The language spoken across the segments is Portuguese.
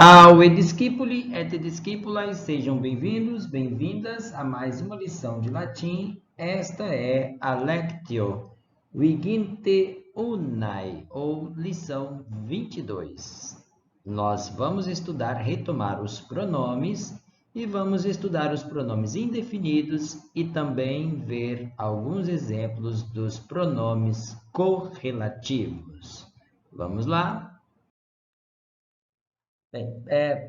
Ao Ediscipuli et Discipulae, sejam bem-vindos, bem-vindas a mais uma lição de latim. Esta é a Lectio Viginte Unae, ou lição 22. Nós vamos retomar os pronomes e vamos estudar os pronomes indefinidos e também ver alguns exemplos dos pronomes correlativos. Vamos lá? Bem,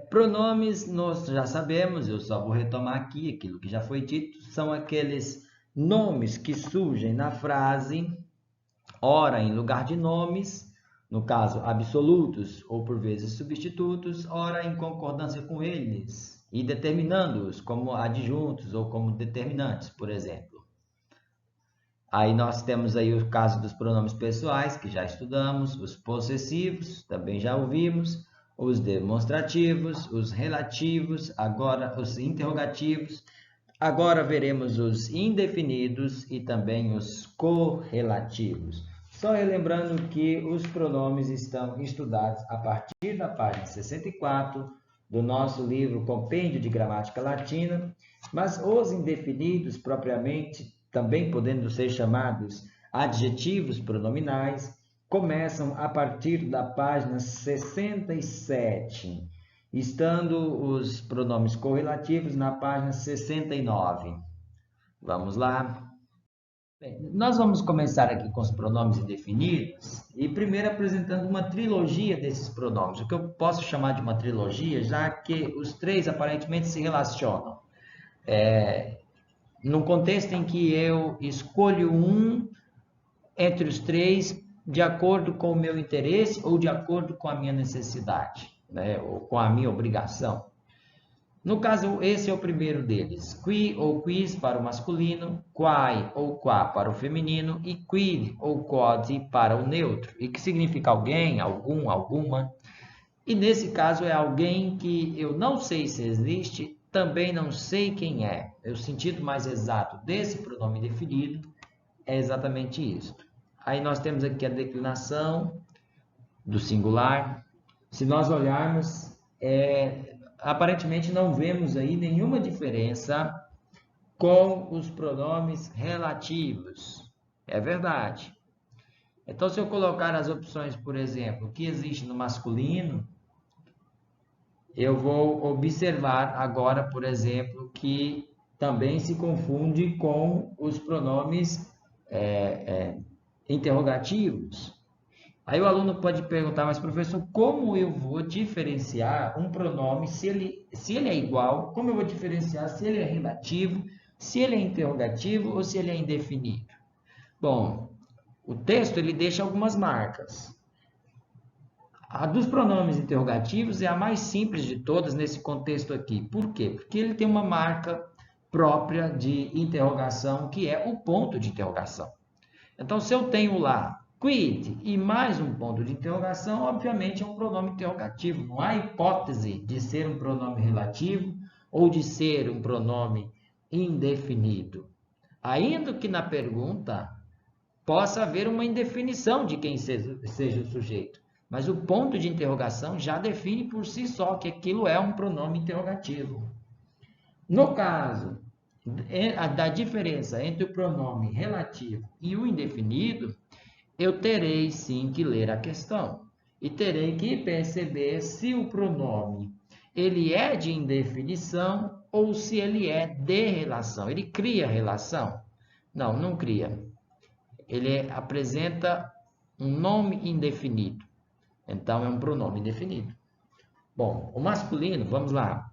pronomes nós já sabemos, eu só vou retomar aqui aquilo que já foi dito, são aqueles nomes que surgem na frase, ora em lugar de nomes, no caso absolutos ou por vezes substitutos, ora em concordância com eles e determinando-os como adjuntos ou como determinantes, por exemplo. Aí nós temos aí o caso dos pronomes pessoais, que já estudamos, os possessivos, também já ouvimos, os demonstrativos, os relativos, agora os interrogativos. Agora veremos os indefinidos e também os correlativos. Só relembrando que os pronomes estão estudados a partir da página 64 do nosso livro Compêndio de Gramática Latina, mas os indefinidos, propriamente, também podendo ser chamados adjetivos pronominais, começam a partir da página 67, estando os pronomes correlativos na página 69. Vamos lá. Bem, nós vamos começar aqui com os pronomes indefinidos e primeiro apresentando uma trilogia desses pronomes, o que eu posso chamar de uma trilogia, já que os três aparentemente se relacionam. Num contexto em que eu escolho um entre os três de acordo com o meu interesse ou de acordo com a minha necessidade, né? Ou com a minha obrigação. No caso, esse é o primeiro deles. Qui ou quis para o masculino, quai ou qua para o feminino e quid ou quod para o neutro, e que significa alguém, algum, alguma. E nesse caso é alguém que eu não sei se existe, também não sei quem é. O sentido mais exato desse pronome definido é exatamente isso. Aí nós temos aqui a declinação do singular. Se nós olharmos, aparentemente não vemos aí nenhuma diferença com os pronomes relativos. É verdade. Então, se eu colocar as opções, por exemplo, que existe no masculino, eu vou observar agora, por exemplo, que também se confunde com os pronomes interrogativos. Aí o aluno pode perguntar, mas professor, como eu vou diferenciar um pronome se ele é igual? Como eu vou diferenciar se ele é relativo, se ele é interrogativo ou se ele é indefinido? Bom, o texto ele deixa algumas marcas. A dos pronomes interrogativos é a mais simples de todas nesse contexto aqui. Por quê? Porque ele tem uma marca própria de interrogação, que é o ponto de interrogação. Então, se eu tenho lá quid e mais um ponto de interrogação, obviamente é um pronome interrogativo. Não há hipótese de ser um pronome relativo ou de ser um pronome indefinido. Ainda que na pergunta possa haver uma indefinição de quem seja o sujeito, mas o ponto de interrogação já define por si só que aquilo é um pronome interrogativo. No caso da diferença entre o pronome relativo e o indefinido, eu terei sim que ler a questão e terei que perceber se o pronome ele é de indefinição ou se ele é de relação. Ele cria relação? Não, não cria. Ele apresenta um nome indefinido. Então, é um pronome indefinido. Bom, o masculino, vamos lá.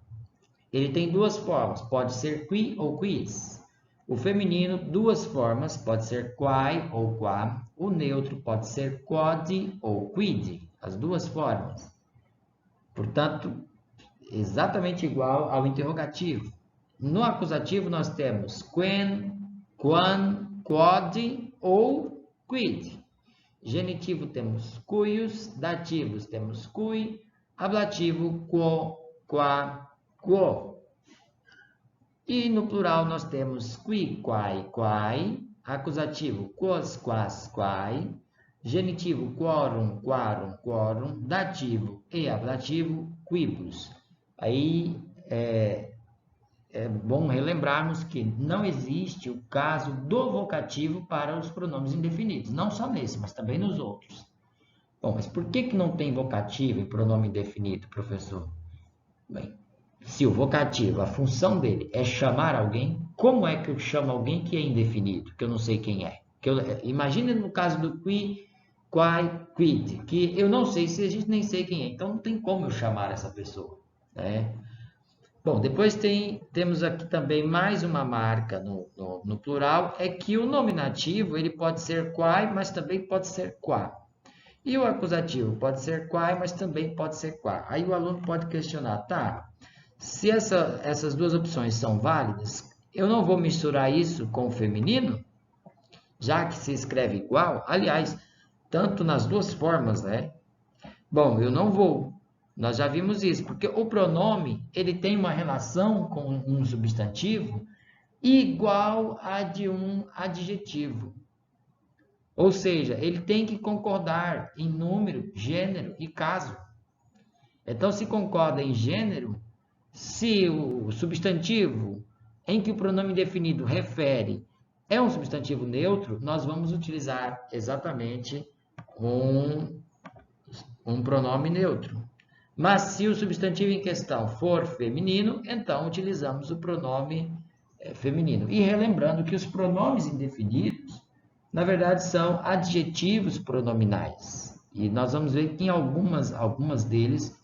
Ele tem duas formas, pode ser qui ou quis. O feminino, duas formas, pode ser quai ou qua. O neutro pode ser quod ou quid, as duas formas. Portanto, exatamente igual ao interrogativo. No acusativo, nós temos quen, quan, quod ou quid. Genitivo temos cuius, dativos temos cui, ablativo quo, qua, quo. E no plural nós temos qui, quai, quai, acusativo quos, quas, quai, Genitivo, quorum, quorum, quorum. Dativo e ablativo, quibus. Aí é bom relembrarmos que não existe o caso do vocativo para os pronomes indefinidos. Não só nesse, mas também nos outros. Bom, mas por que não tem vocativo em pronome indefinido, professor? Bem, se o vocativo, a função dele é chamar alguém, como é que eu chamo alguém que é indefinido, que eu não sei quem é? Imagine no caso do qui, quai, quid, que eu não sei se a gente nem sei quem é, então não tem como eu chamar essa pessoa, né? Bom, depois temos aqui também mais uma marca no plural, é que o nominativo ele pode ser quai, mas também pode ser qua. E o acusativo pode ser quai, mas também pode ser qua. Aí o aluno pode questionar, tá, se essas duas opções são válidas, eu não vou misturar isso com o feminino, já que se escreve igual, aliás, tanto nas duas formas, né? Bom, eu não vou. Nós já vimos isso, porque o pronome ele tem uma relação com um substantivo igual à de um adjetivo. Ou seja, ele tem que concordar em número, gênero e caso. Então, se concorda em gênero, se o substantivo em que o pronome definido refere é um substantivo neutro, nós vamos utilizar exatamente um pronome neutro. Mas se o substantivo em questão for feminino, então utilizamos o pronome feminino. E relembrando que os pronomes indefinidos, na verdade, são adjetivos pronominais. E nós vamos ver que em algumas deles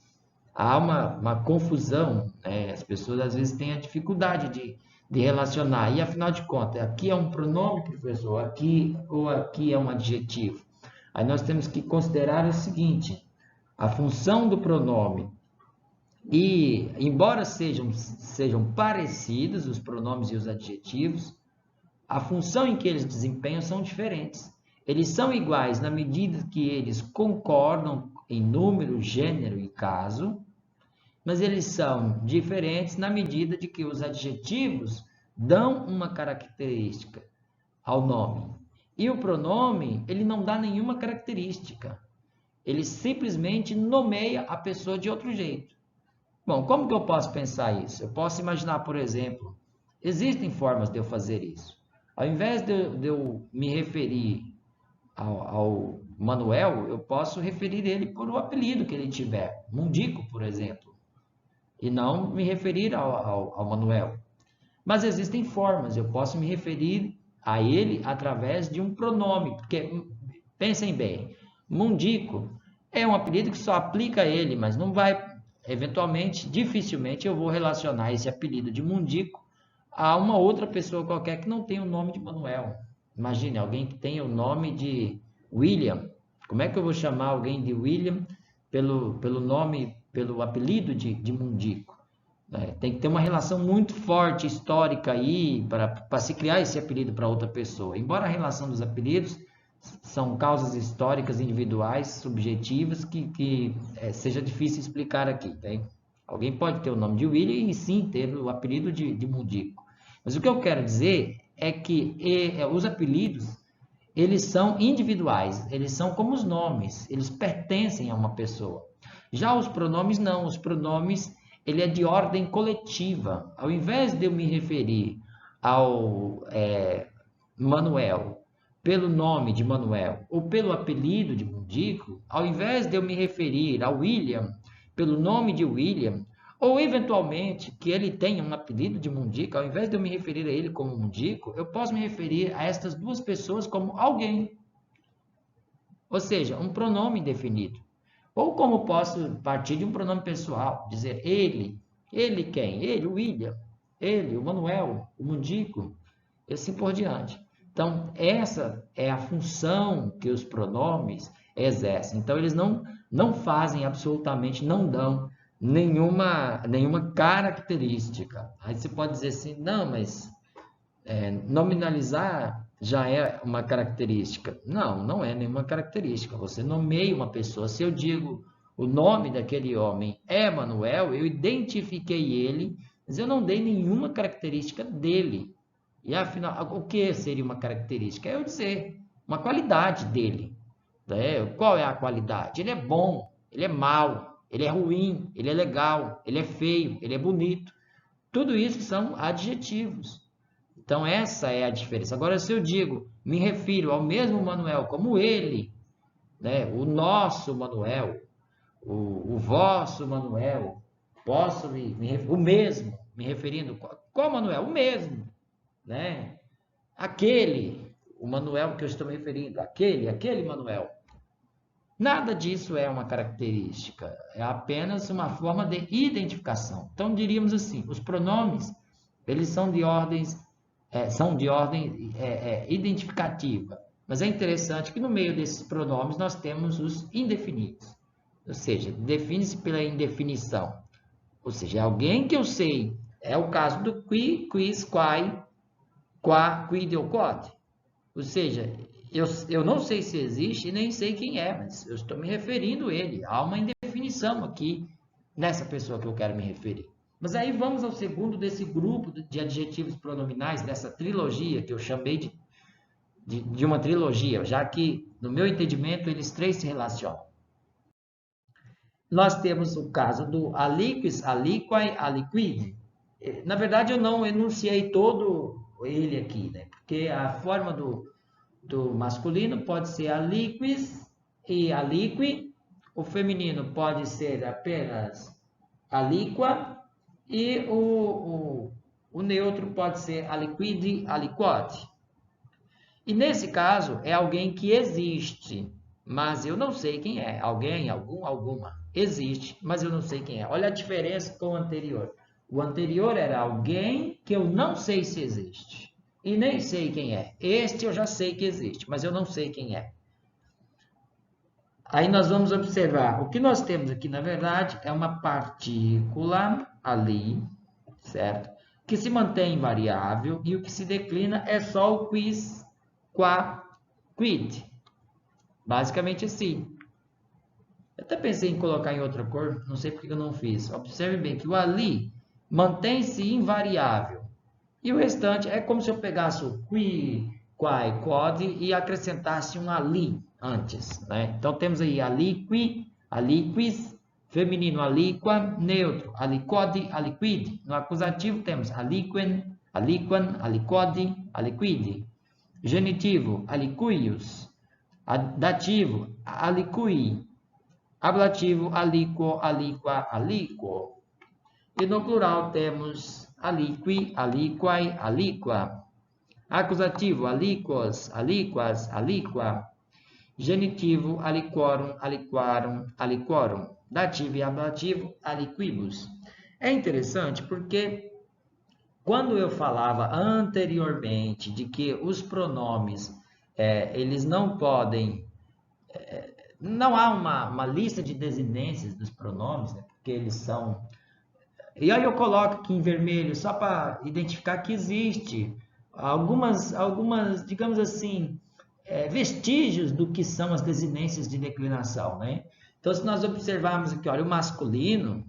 há uma confusão, né? As pessoas às vezes têm a dificuldade de relacionar. E afinal de contas, aqui é um pronome, professor, aqui ou aqui é um adjetivo. Aí nós temos que considerar o seguinte: a função do pronome. E, embora sejam parecidos os pronomes e os adjetivos, a função em que eles desempenham são diferentes. Eles são iguais na medida que eles concordam em número, gênero e caso, mas eles são diferentes na medida de que os adjetivos dão uma característica ao nome. E o pronome, ele não dá nenhuma característica. Ele simplesmente nomeia a pessoa de outro jeito. Bom, como que eu posso pensar isso? Eu posso imaginar, por exemplo, existem formas de eu fazer isso. Ao invés de eu me referir ao Manuel, eu posso referir ele por o apelido que ele tiver, Mundico, por exemplo, e não me referir ao Manuel. Mas existem formas, eu posso me referir a ele através de um pronome, porque, pensem bem, Mundico é um apelido que só aplica a ele, mas não vai, eventualmente, dificilmente eu vou relacionar esse apelido de Mundico a uma outra pessoa qualquer que não tenha o nome de Manuel. Imagine, alguém que tenha o nome de William. Como é que eu vou chamar alguém de William pelo nome, pelo apelido de Mundico? Tem que ter uma relação muito forte, histórica aí, para se criar esse apelido para outra pessoa. Embora a relação dos apelidos são causas históricas, individuais, subjetivas, que seja difícil explicar aqui. Tá? Alguém pode ter o nome de William e sim ter o apelido de Mundico. Mas o que eu quero dizer é que os apelidos, eles são individuais, eles são como os nomes, eles pertencem a uma pessoa. Já os pronomes não, os pronomes ele é de ordem coletiva. Ao invés de eu me referir ao Manuel pelo nome de Manuel ou pelo apelido de Mundico, ao invés de eu me referir ao William pelo nome de William, ou eventualmente que ele tenha um apelido de Mundico, ao invés de eu me referir a ele como Mundico, eu posso me referir a estas duas pessoas como alguém. Ou seja, um pronome definido. Ou como posso partir de um pronome pessoal, dizer ele quem? Ele, o William, ele, o Manuel, o Mundico, e assim por diante. Então, essa é a função que os pronomes exercem. Então, eles não fazem absolutamente, não dão nenhuma característica. Aí você pode dizer assim, não, mas nominalizar já é uma característica. Não, não é nenhuma característica. Você nomeia uma pessoa. Se eu digo o nome daquele homem é Manuel, eu identifiquei ele, mas eu não dei nenhuma característica dele. E afinal, o que seria uma característica? É eu dizer uma qualidade dele. né? Qual é a qualidade? Ele é bom, ele é mau, ele é ruim, ele é legal, ele é feio, ele é bonito. Tudo isso são adjetivos. Então, essa é a diferença. Agora, se eu digo, me refiro ao mesmo Manuel como ele, né? O nosso Manuel, o vosso Manuel, posso o mesmo, me referindo, qual Manuel? O mesmo, né? Aquele, o Manuel que eu estou me referindo, aquele Manuel. Nada disso é uma característica, é apenas uma forma de identificação. Então, diríamos assim, os pronomes, eles são de ordem identificativa. Mas é interessante que no meio desses pronomes nós temos os indefinidos. Ou seja, define-se pela indefinição. Ou seja, é alguém que eu sei. É o caso do qui, quis, quai, qua, quid ou quod. Ou seja, eu não sei se existe e nem sei quem é, mas eu estou me referindo a ele. Há uma indefinição aqui nessa pessoa que eu quero me referir. Mas aí vamos ao segundo desse grupo de adjetivos pronominais, dessa trilogia que eu chamei de uma trilogia, já que, no meu entendimento, eles três se relacionam. Nós temos o caso do aliquis, aliquai, aliquid. Na verdade, eu não enunciei todo ele aqui, né? Porque a forma do masculino pode ser aliquis e aliqui, o feminino pode ser apenas aliqua e o neutro pode ser aliquid, aliquot. E nesse caso é alguém que existe, mas eu não sei quem é. Alguém, alguma. Existe, mas eu não sei quem é. Olha a diferença com o anterior. O anterior era alguém que eu não sei se existe. E nem sei quem é. Este eu já sei que existe, mas eu não sei quem é. Aí nós vamos observar. O que nós temos aqui, na verdade, é uma partícula ali, certo? Que se mantém invariável e o que se declina é só o quis, qua, quid. Basicamente assim. Eu até pensei em colocar em outra cor, não sei porque eu não fiz. Observe bem que o ali mantém-se invariável. E o restante é como se eu pegasse o qui, quai, quod e acrescentasse um ali antes, né? Então temos aí aliqui, aliquis, feminino aliqua, neutro aliquod, aliquid. No acusativo temos aliquen, aliquan, aliquod, aliquid. Genitivo aliquius, dativo aliqui, ablativo aliquo, aliqua, aliquo. E no plural temos aliqui, aliquai, aliqua. Acusativo, aliquos, aliquas, aliqua. Genitivo, aliquorum, aliquarum, aliquorum. Dativo e ablativo, aliquibus. É interessante porque quando eu falava anteriormente de que os pronomes, eles não podem... não há uma lista de desinências dos pronomes, né, porque eles são... E aí eu coloco aqui em vermelho, só para identificar que existe algumas, digamos assim, vestígios do que são as desinências de declinação, né? Então, se nós observarmos aqui, olha, o masculino,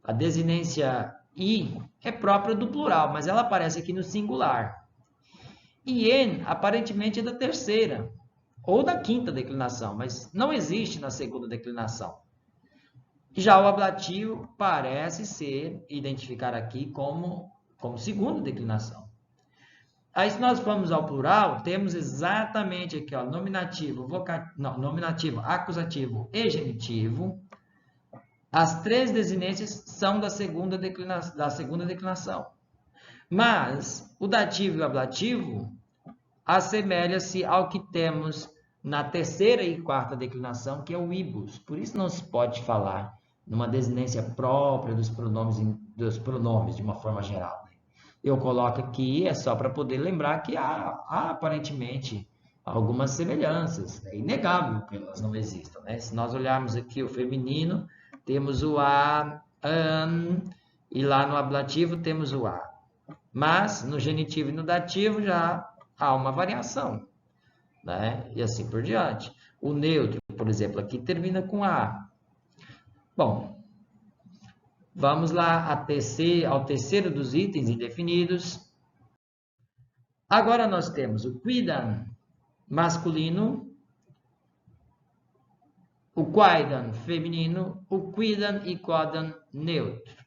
a desinência I é própria do plural, mas ela aparece aqui no singular. E N, aparentemente, é da terceira, ou da quinta declinação, mas não existe na segunda declinação. Já o ablativo parece ser, identificar aqui como segunda declinação. Aí, se nós formos ao plural, temos exatamente aqui, ó, nominativo, nominativo, acusativo e genitivo. As três desinências são da segunda declinação. Mas o dativo e o ablativo assemelha-se ao que temos na terceira e quarta declinação, que é o ibus. Por isso não se pode falar numa desinência própria dos pronomes de uma forma geral. Eu coloco aqui, é só para poder lembrar que há aparentemente algumas semelhanças. É inegável que elas não existam, né? Se nós olharmos aqui o feminino, temos o a, an, e lá no ablativo temos o a. Mas no genitivo e no dativo já há uma variação, né? E assim por diante. O neutro, por exemplo, aqui termina com a. Bom, vamos lá ao terceiro dos itens indefinidos. Agora nós temos o quidam masculino, o quaidan feminino, o quidan e quadan neutro.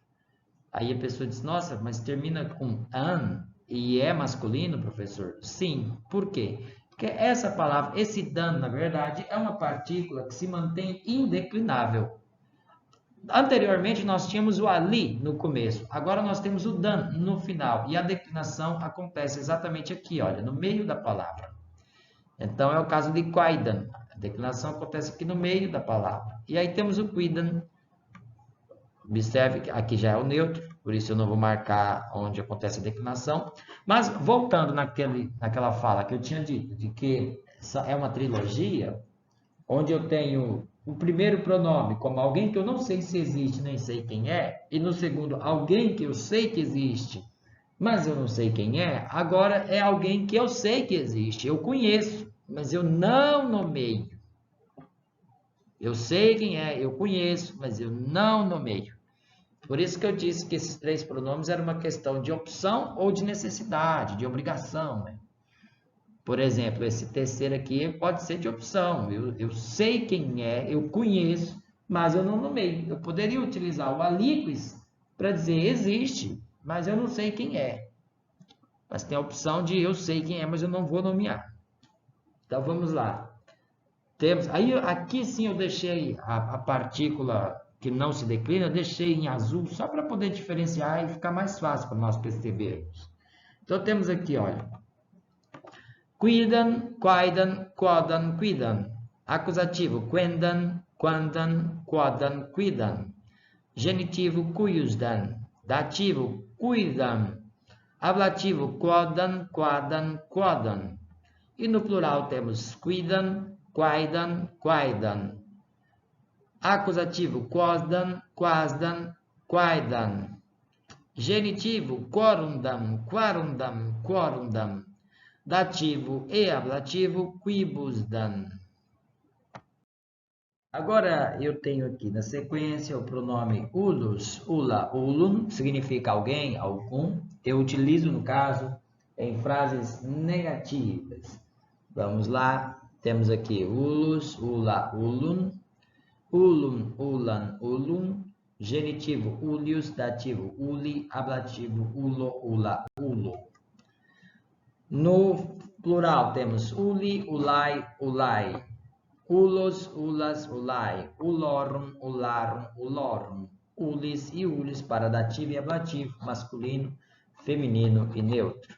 Aí a pessoa diz, nossa, mas termina com an e é masculino, professor? Sim. Por quê? Porque essa palavra, esse dan, na verdade, é uma partícula que se mantém indeclinável. Anteriormente, nós tínhamos o ali no começo. Agora, nós temos o dan no final. E a declinação acontece exatamente aqui, olha, no meio da palavra. Então, é o caso de quaidan. A declinação acontece aqui no meio da palavra. E aí temos o quidan. Observe que aqui já é o neutro, por isso eu não vou marcar onde acontece a declinação. Mas, voltando naquela fala que eu tinha dito, de que é uma trilogia, onde eu tenho o primeiro pronome como alguém que eu não sei se existe, nem sei quem é, e no segundo, alguém que eu sei que existe, mas eu não sei quem é, agora é alguém que eu sei que existe, eu conheço, mas eu não nomeio. Eu sei quem é, eu conheço, mas eu não nomeio. Por isso que eu disse que esses três pronomes eram uma questão de opção ou de necessidade, de obrigação, né? Por exemplo, esse terceiro aqui pode ser de opção. Eu sei quem é, eu conheço, mas eu não nomeio. Eu poderia utilizar o aliquis para dizer existe, mas eu não sei quem é. Mas tem a opção de eu sei quem é, mas eu não vou nomear. Então vamos lá. Aí aqui sim eu deixei a partícula que não se declina, eu deixei em azul só para poder diferenciar e ficar mais fácil para nós percebermos. Então temos aqui, olha. Quidan, quaidan, quadan, quidan. Acusativo, quendan, quandan, quadan, quidan. Genitivo, cuiusdan. Dativo, cuidam. Ablativo, quadan, quadan, quadan. E no plural temos quidam, quaidan, quaidan. Acusativo, quasdan, quasdan, quaidan. Genitivo, quorundam, quarundam, quorundam. Dativo e ablativo, quibusdan. Agora eu tenho aqui na sequência o pronome ulus, ula, ulum, significa alguém, algum. Eu utilizo, no caso, em frases negativas. Vamos lá, temos aqui ulus, ula, ulum, ulum, ulan, ulum, genitivo ulius, dativo uli, ablativo ulo, ula, ulo. No plural temos uli, ulai, ulai, ulos, ulas, ulai, ulorum, ularum, ulorum, ulis e ulis para dativo e ablativo, masculino, feminino e neutro.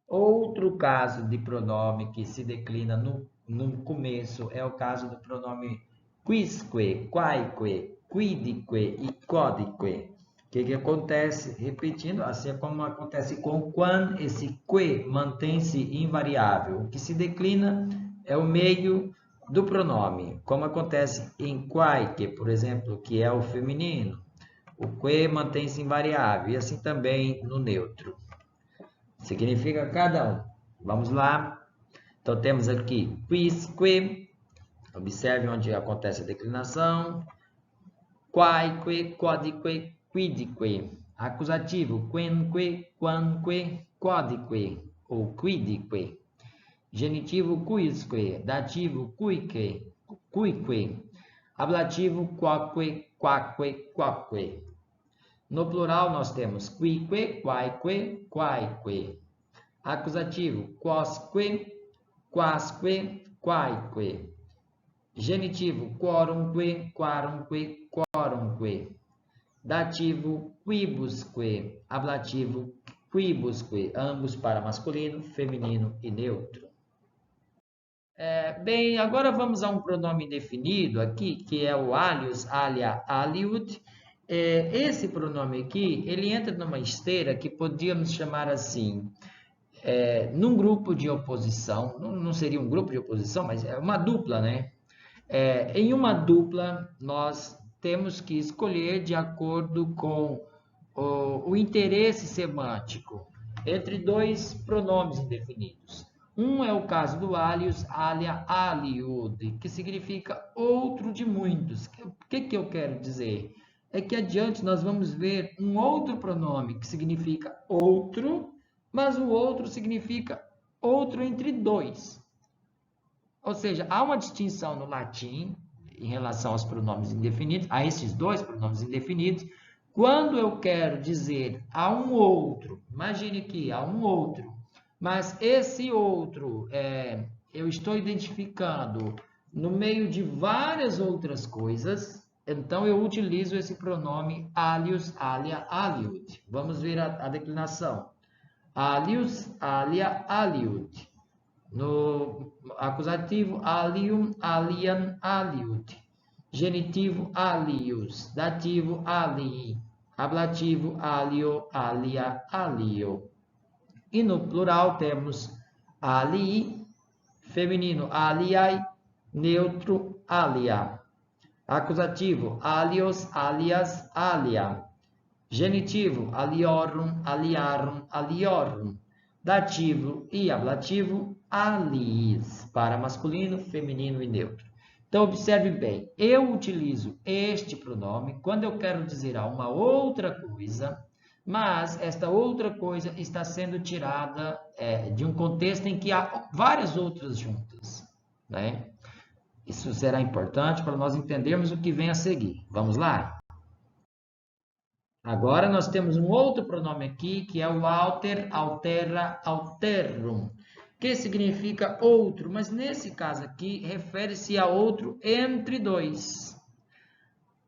Outro caso de pronome que se declina no começo é o caso do pronome quisque, quaique, quidique e codique. O que acontece? Repetindo, assim como acontece com quan, esse que mantém-se invariável. O que se declina é o meio do pronome, como acontece em quaique, por exemplo, que é o feminino. O que mantém-se invariável, e assim também no neutro. Significa cada um. Vamos lá. Então, temos aqui quisque. Observe onde acontece a declinação. Quaique, quodique, quidique. Acusativo, quenque, quanque, quodique ou quidique. Genitivo, quisque. Dativo, cuique, cuique. Ablativo, quaque, quaque, quaque. No plural, nós temos quique, quaique, quaique. Acusativo, quosque, quasque, quaique. Genitivo, quorumque, quarumque, quorumque. Dativo, quibusque. Ablativo, quibusque. Ambos para masculino, feminino e neutro. Bem, agora vamos a um pronome indefinido aqui, que é o alius, alia, aliud. Esse pronome aqui, ele entra numa esteira que podíamos chamar assim, num grupo de oposição, não seria um grupo de oposição, mas é uma dupla, né? Em uma dupla, nós temos que escolher de acordo com o interesse semântico entre dois pronomes indefinidos. Um é o caso do alius, alia, aliud, que significa outro de muitos. O que eu quero dizer? É que adiante nós vamos ver um outro pronome que significa outro, mas o outro significa outro entre dois. Ou seja, há uma distinção no latim em relação aos pronomes indefinidos, a esses dois pronomes indefinidos, quando eu quero dizer a um outro, imagine que há um outro, mas esse outro eu estou identificando no meio de várias outras coisas, então eu utilizo esse pronome alius, alia, aliud. Vamos ver a declinação. Alius, alia, aliud. No acusativo, alium, alian, aliud. Genitivo, alius. Dativo, alii. Ablativo, alio, alia, alio. E no plural temos alii, feminino, aliai, neutro, alia. Acusativo, alios, alias, alia. Genitivo, aliorum, aliarum, aliorum. Dativo e ablativo, aliis, para masculino, feminino e neutro. Então, observe bem, eu utilizo este pronome quando eu quero dizer a uma outra coisa, mas esta outra coisa está sendo tirada de um contexto em que há várias outras juntas, né? Isso será importante para nós entendermos o que vem a seguir. Vamos lá? Agora nós temos um outro pronome aqui, que é o alter, altera, alterum, que significa outro, mas nesse caso aqui refere-se a outro entre dois.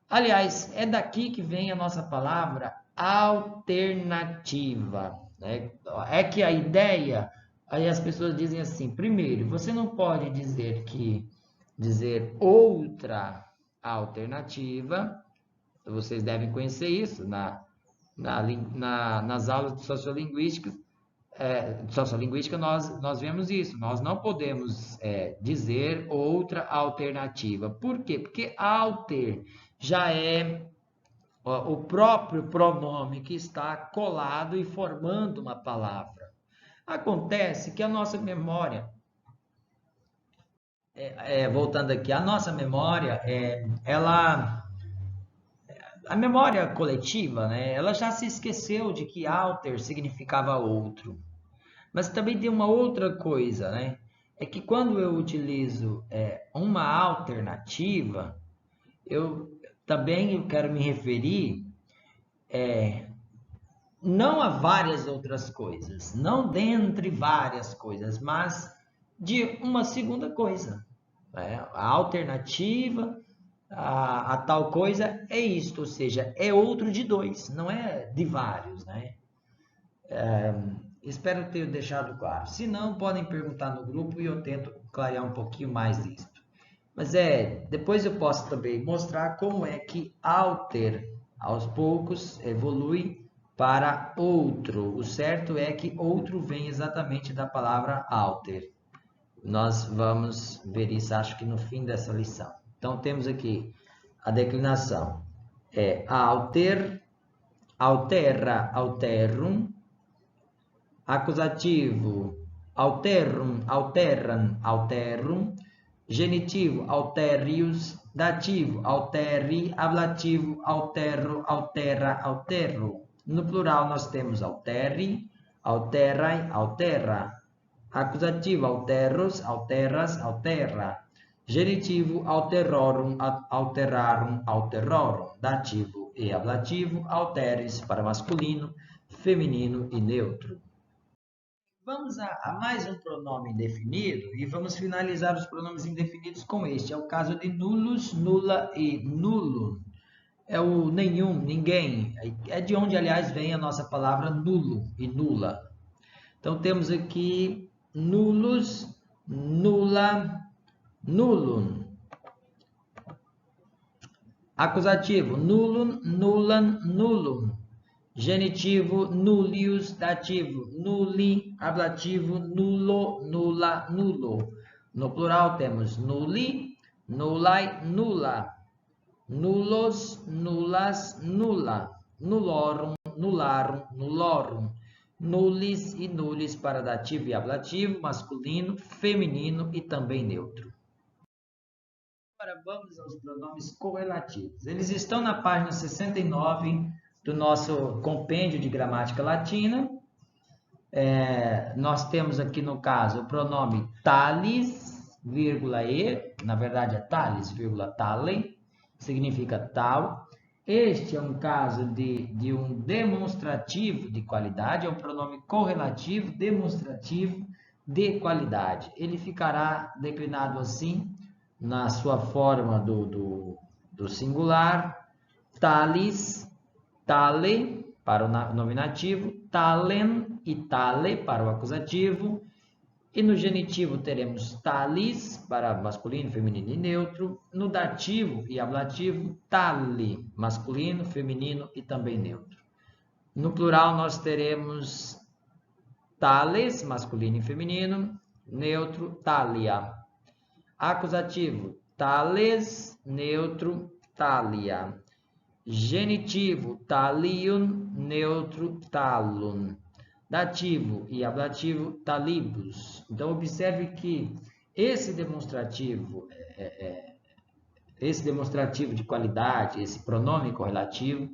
Aliás, é daqui que vem a nossa palavra alternativa, né? É que a ideia, aí as pessoas dizem assim, primeiro, você não pode dizer outra alternativa. Vocês devem conhecer isso nas aulas de sociolinguística. Nós vemos isso. Nós não podemos dizer outra alternativa. Por quê? Porque alter já é o próprio pronome que está colado e formando uma palavra. Acontece que a nossa memória, voltando aqui, a nossa memória, a memória coletiva, né, ela já se esqueceu de que alter significava outro. Mas também tem uma outra coisa, né? É que quando eu utilizo uma alternativa, eu também quero me referir não a várias outras coisas, não dentre várias coisas, mas de uma segunda coisa. Né? A alternativa a tal coisa é isto, ou seja, é outro de dois, não é de vários, né? Espero ter deixado claro. Se não, podem perguntar no grupo e eu tento clarear um pouquinho mais disto. Mas depois eu posso também mostrar como é que alter, aos poucos, evolui para outro. O certo é que outro vem exatamente da palavra alter. Nós vamos ver isso, acho que no fim dessa lição. Então, temos aqui a declinação. Alter, altera, alterum. Acusativo, alterum, alteram, alterum. Genitivo, alterius. Dativo, alteri. Ablativo, alterro, altera, alterro. No plural, nós temos alteri, alterai, altera. Acusativo, alteros, alteras, alterra. Genitivo, alterorum, alterarum, alterorum. Dativo e ablativo, alteres para masculino, feminino e neutro. Vamos a mais um pronome indefinido e vamos finalizar os pronomes indefinidos com este. É o caso de nullus, nulla e nullum. É o nenhum, ninguém. É de onde, aliás, vem a nossa palavra nulo e nula. Então, temos aqui nullus, nulla, nullum. Acusativo, nullum, nullam, nullum. Genitivo, nullius. Dativo, nulli. Ablativo, nullo, nulla, nullo. No plural temos nulli, nullai, nulla. Nullos, nullas, nulla. Nullorum, nullarum, nullorum. Nullis e nullis para dativo e ablativo, masculino, feminino e também neutro. Agora vamos aos pronomes correlativos. Eles estão na página 69 do nosso compêndio de gramática latina. Nós temos aqui no caso o pronome talis, vírgula e, na verdade é talis, vírgula tale, significa tal. Este é um caso de um demonstrativo de qualidade, é um pronome correlativo demonstrativo de qualidade. Ele ficará declinado assim, na sua forma do singular, talis, tale, para o nominativo, talen e tale, para o acusativo, e no genitivo teremos talis, para masculino, feminino e neutro. No dativo e ablativo, tale, masculino, feminino e também neutro. No plural, nós teremos tales, masculino e feminino, neutro, talia. Acusativo, tales, neutro, talia. Genitivo, talium, neutro, talum. Dativo e ablativo, talibus. Então, observe que esse demonstrativo de qualidade, esse pronome correlativo,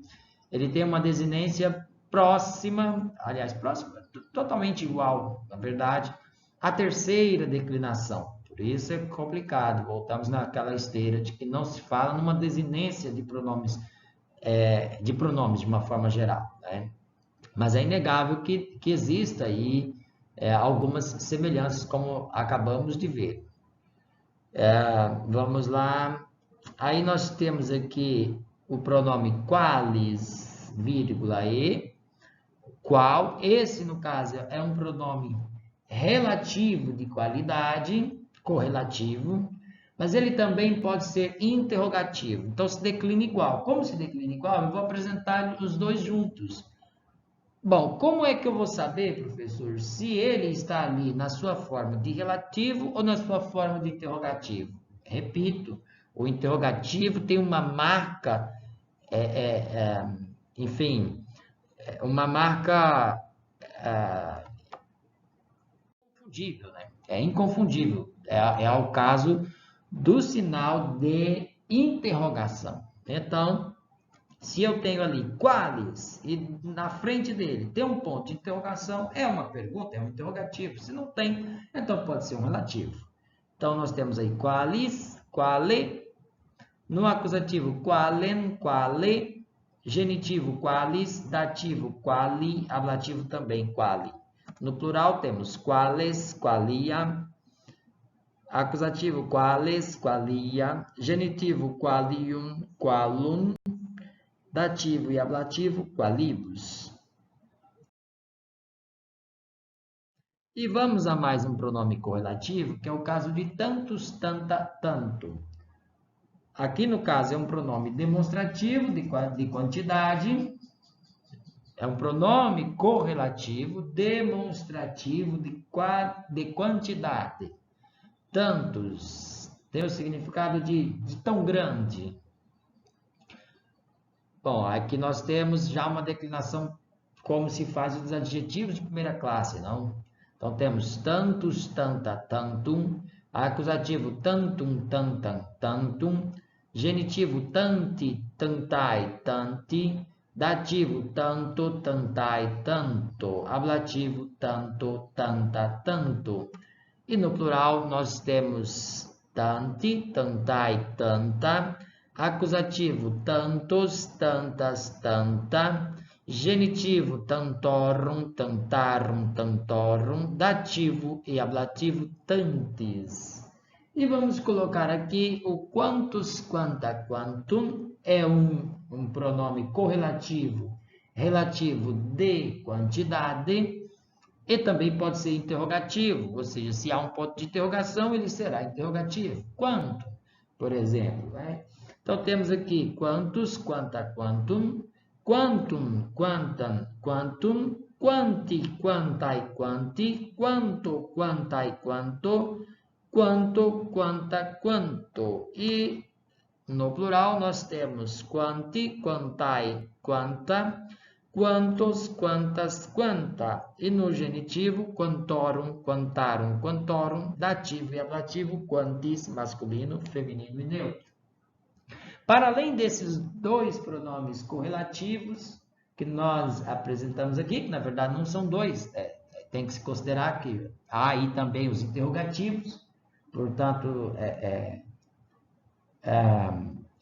ele tem uma desinência próxima, aliás, próxima, totalmente igual, na verdade, à terceira declinação. Por isso é complicado. Voltamos naquela esteira de que não se fala numa desinência de pronomes de uma forma geral, né? Mas é inegável que exista aí algumas semelhanças, como acabamos de ver. Vamos lá. Aí nós temos aqui o pronome qualis, vírgula e, qual. Esse, no caso, é um pronome relativo de qualidade, correlativo, mas ele também pode ser interrogativo. Então, se declina igual. Como se declina igual? Eu vou apresentar os dois juntos. Bom, como é que eu vou saber, professor, se ele está ali na sua forma de relativo ou na sua forma de interrogativo? Repito, o interrogativo tem uma marca, enfim, uma marca inconfundível, né? É inconfundível. É o caso do sinal de interrogação. Então, se eu tenho ali qualis e na frente dele tem um ponto de interrogação, é uma pergunta, é um interrogativo. Se não tem, então pode ser um relativo. Então, nós temos aí qualis, quale, no acusativo qualen, quale, genitivo qualis, dativo quali, ablativo também quali. No plural temos quales, qualia, acusativo quales, qualia, genitivo qualium, qualum, dativo e ablativo, qualibus. E vamos a mais um pronome correlativo, que é o caso de tantos, tanta, tanto. Aqui, no caso, é um pronome demonstrativo de quantidade. É um pronome correlativo demonstrativo de quantidade. Tantos tem o significado de tão grande. Bom, aqui nós temos já uma declinação como se faz os adjetivos de primeira classe, não? Então, temos tantos, tanta, tantum, acusativo tantum, tantam, tantum, genitivo tanti, tantai, tanti, dativo tanto, tantai, tanto, ablativo tanto, tanta, tanto. E no plural nós temos tanti, tantai, tanta, acusativo tantos, tantas, tanta, genitivo tantorum, tantarum, tantorum, dativo e ablativo tantes. E vamos colocar aqui o quantos, quanta, quantum, é um pronome correlativo, relativo de quantidade, e também pode ser interrogativo, ou seja, se há um ponto de interrogação, ele será interrogativo. Quanto, por exemplo, né? Então, temos aqui quantos, quanta, quantum, quantum, quantam, quantum, quanti, quantai, quanti, quanto, quantai, quanto, quanto, quanta, quanto. E no plural nós temos quanti, quantai, quanta, quantos, quantas, quanta. E no genitivo, quantorum, quantarum, quantorum, dativo e ablativo, quantis, masculino, feminino e neutro. Para além desses dois pronomes correlativos que nós apresentamos aqui, que na verdade não são dois, tem que se considerar que há aí também os interrogativos. Portanto,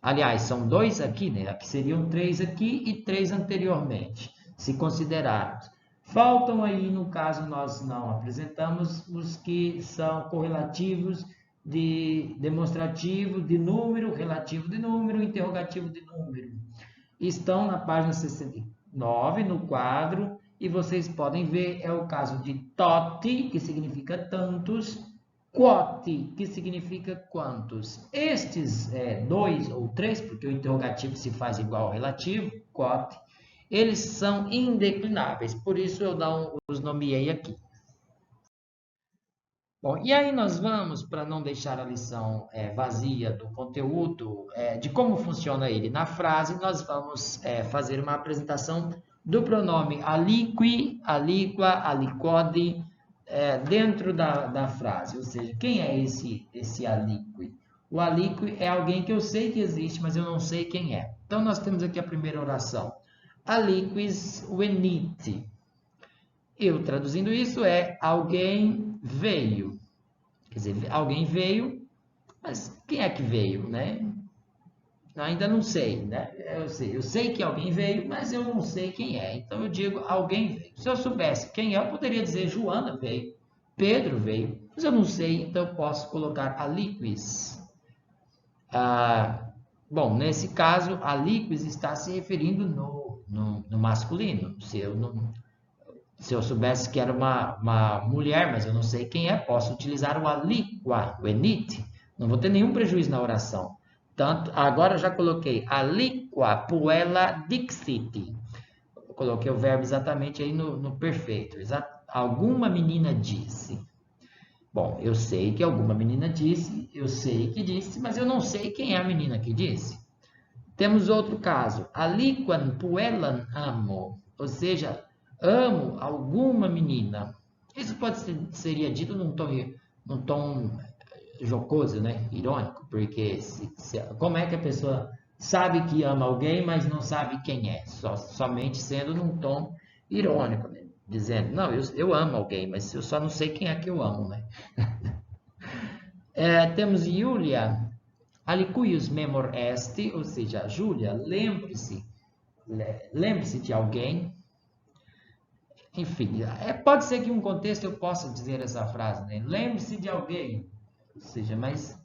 aliás, são 2 aqui, né? Aqui seriam 3 aqui e 3 anteriormente, se considerarmos. Faltam aí, no caso, nós não apresentamos os que são correlativos de demonstrativo de número, relativo de número, interrogativo de número. Estão na página 69, no quadro, e vocês podem ver, é o caso de tot, que significa tantos, quote, que significa quantos. Estes 2 ou 3, porque o interrogativo se faz igual ao relativo, quote, eles são indeclináveis, por isso eu os nomeei aqui. Bom, e aí nós vamos, para não deixar a lição vazia do conteúdo, de como funciona ele na frase, nós vamos fazer uma apresentação do pronome aliqui, aliqua, aliquode, dentro da frase. Ou seja, quem é esse aliqui? O aliqui é alguém que eu sei que existe, mas eu não sei quem é. Então, nós temos aqui a primeira oração. Aliquis venit. Eu traduzindo isso alguém veio. Quer dizer, alguém veio, mas quem é que veio, né? Ainda não sei, né? Eu sei que alguém veio, mas eu não sei quem é. Então eu digo alguém veio. Se eu soubesse quem é, eu poderia dizer Joana veio, Pedro veio, mas eu não sei, então eu posso colocar aliquis. Bom, nesse caso, aliquis está se referindo no masculino. Se eu soubesse que era uma mulher, mas eu não sei quem é, posso utilizar o aliqua, o enit. Não vou ter nenhum prejuízo na oração. Tanto, agora eu já coloquei aliqua puella dixit. Eu coloquei o verbo exatamente aí no perfeito. Alguma menina disse. Bom, eu sei que alguma menina disse, eu sei que disse, mas eu não sei quem é a menina que disse. Temos outro caso. Aliquam puellam amo. Ou seja, amo alguma menina. Isso seria dito num tom jocoso, né? Irônico, porque como é que a pessoa sabe que ama alguém, mas não sabe quem é? Somente sendo num tom irônico, né? Dizendo, não, eu amo alguém, mas eu só não sei quem é que eu amo, né? Temos Julia, alicuius memor est, ou seja, Júlia, lembre-se de alguém. Enfim, pode ser que em um contexto eu possa dizer essa frase, né? Lembre-se de alguém, ou seja, mas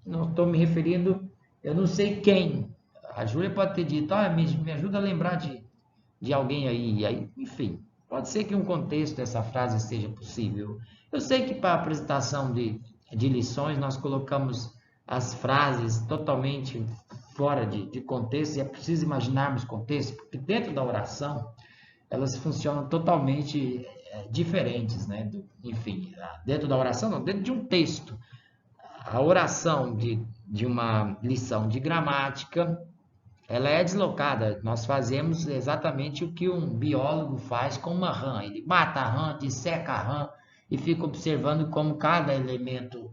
não estou me referindo, eu não sei quem. A Júlia pode ter dito, me ajuda a lembrar de alguém aí, enfim, pode ser que em um contexto essa frase seja possível. Eu sei que para a apresentação de lições nós colocamos as frases totalmente fora de contexto e é preciso imaginarmos contexto, porque dentro da oração elas funcionam totalmente diferentes, né? Enfim, dentro da oração, não, dentro de um texto. A oração de uma lição de gramática, ela é deslocada. Nós fazemos exatamente o que um biólogo faz com uma rã. Ele mata a rã, disseca a rã e fica observando como cada elemento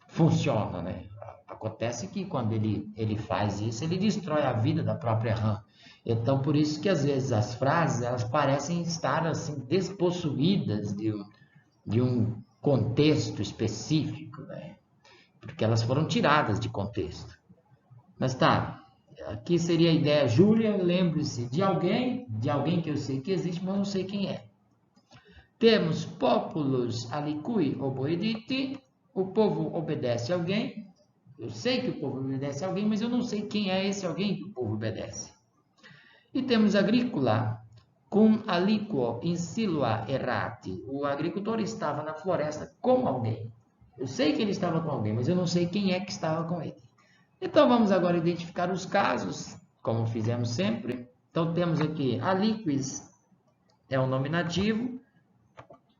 funciona, né? Acontece que quando ele faz isso, ele destrói a vida da própria rã. Então, por isso que às vezes as frases elas parecem estar assim despossuídas de um contexto específico, né? Porque elas foram tiradas de contexto. Mas tá, aqui seria a ideia, Júlia, lembre-se de alguém que eu sei que existe, mas não sei quem é. Temos populus alicui oboediti, o povo obedece a alguém. Eu sei que o povo obedece a alguém, mas eu não sei quem é esse alguém que o povo obedece. E temos agrícola, cum aliquo in silva errati. O agricultor estava na floresta com alguém. Eu sei que ele estava com alguém, mas eu não sei quem é que estava com ele. Então, vamos agora identificar os casos, como fizemos sempre. Então, temos aqui aliquis é um nominativo.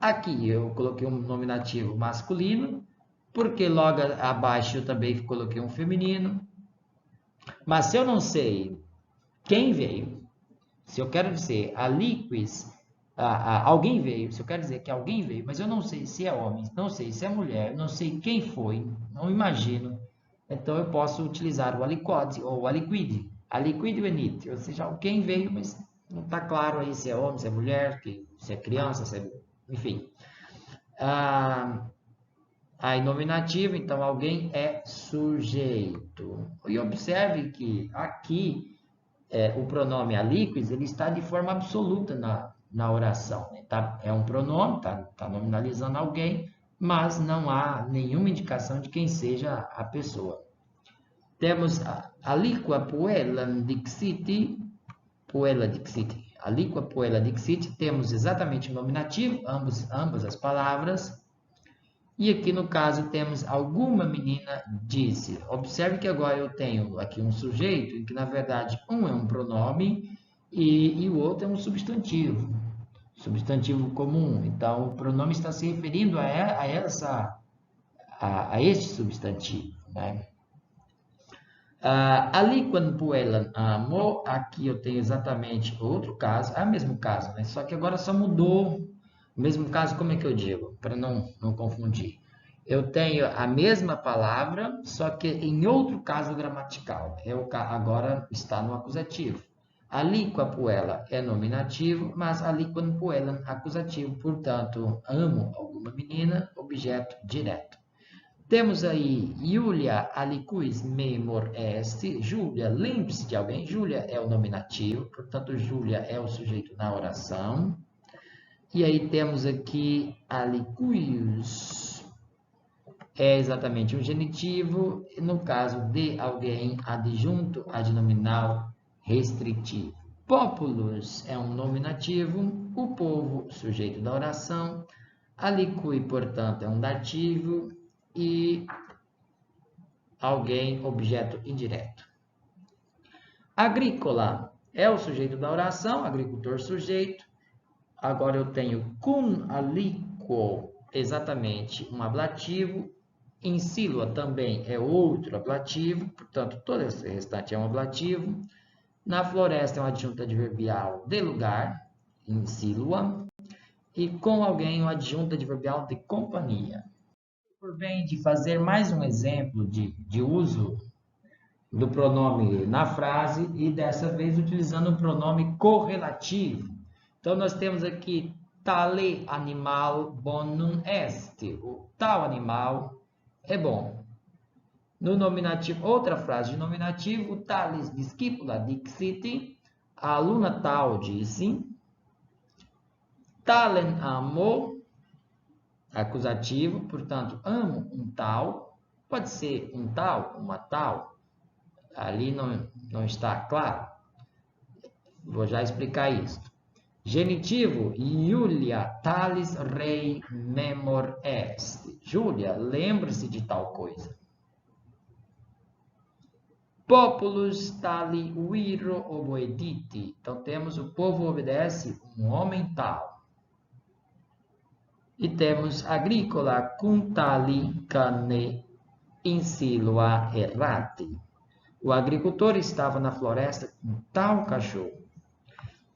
Aqui eu coloquei um nominativo masculino, porque logo abaixo eu também coloquei um feminino. Mas se eu não sei quem veio, se eu quero dizer aliquis, alguém veio, se eu quero dizer que alguém veio, mas eu não sei se é homem, não sei se é mulher, não sei quem foi, não imagino, então eu posso utilizar o aliquod ou o aliquid, aliquid venit, ou seja, alguém veio, mas não está claro aí se é homem, se é mulher, se é criança, enfim. Aí nominativo, então alguém é sujeito. E observe que aqui o pronome aliquis ele está de forma absoluta na oração. Né? Tá? É um pronome, tá nominalizando alguém, mas não há nenhuma indicação de quem seja a pessoa. Temos aliqua puellam dixiti, puella dixiti. Aliqua puella dixiti, temos exatamente o nominativo, ambas as palavras. E aqui no caso temos alguma menina disse. Observe que agora eu tenho aqui um sujeito, em que na verdade um é um pronome e o outro é um substantivo. Substantivo comum. Então o pronome está se referindo a este substantivo. Né? Ali quando puelan amo, aqui eu tenho exatamente outro caso, é o mesmo caso, né? Só que agora só mudou. O mesmo caso, como é que eu digo? Para não confundir. Eu tenho a mesma palavra, só que em outro caso gramatical. Agora está no acusativo. Ali com a puella é nominativo, mas ali quando puelan acusativo. Portanto, amo alguma menina, objeto direto. Temos aí Julia aliquis memor est. Júlia, lembre-se de alguém. Júlia é o nominativo, portanto, Júlia é o sujeito na oração. E aí temos aqui aliquis. É exatamente um genitivo, no caso de alguém, adjunto adnominal restritivo. Populus é um nominativo, o povo, sujeito da oração. Aliqui, portanto, é um dativo. E alguém, objeto indireto. Agrícola é o sujeito da oração, agricultor, sujeito. Agora eu tenho cum aliquo, exatamente um ablativo. Insílua também é outro ablativo, portanto, todo esse restante é um ablativo. Na floresta é um adjunto adverbial de lugar, insílua. E com alguém, um adjunto adverbial de companhia. Por bem de fazer mais um exemplo de uso do pronome na frase e dessa vez utilizando o pronome correlativo. Então nós temos aqui tale animal bonum est. O tal animal é bom. No nominativo, outra frase de nominativo, talis discipula dixit, a aluna tal disse, talen amo, acusativo, portanto, amo um tal, pode ser um tal, uma tal, ali não está claro. Vou já explicar isso. Genitivo, Julia talis rei memor est. Júlia, lembre-se de tal coisa. Populus tali viro oboediti. Então, temos o povo obedece um homem tal. E temos agrícola cum tali cane insilua errati. O agricultor estava na floresta com tal cachorro.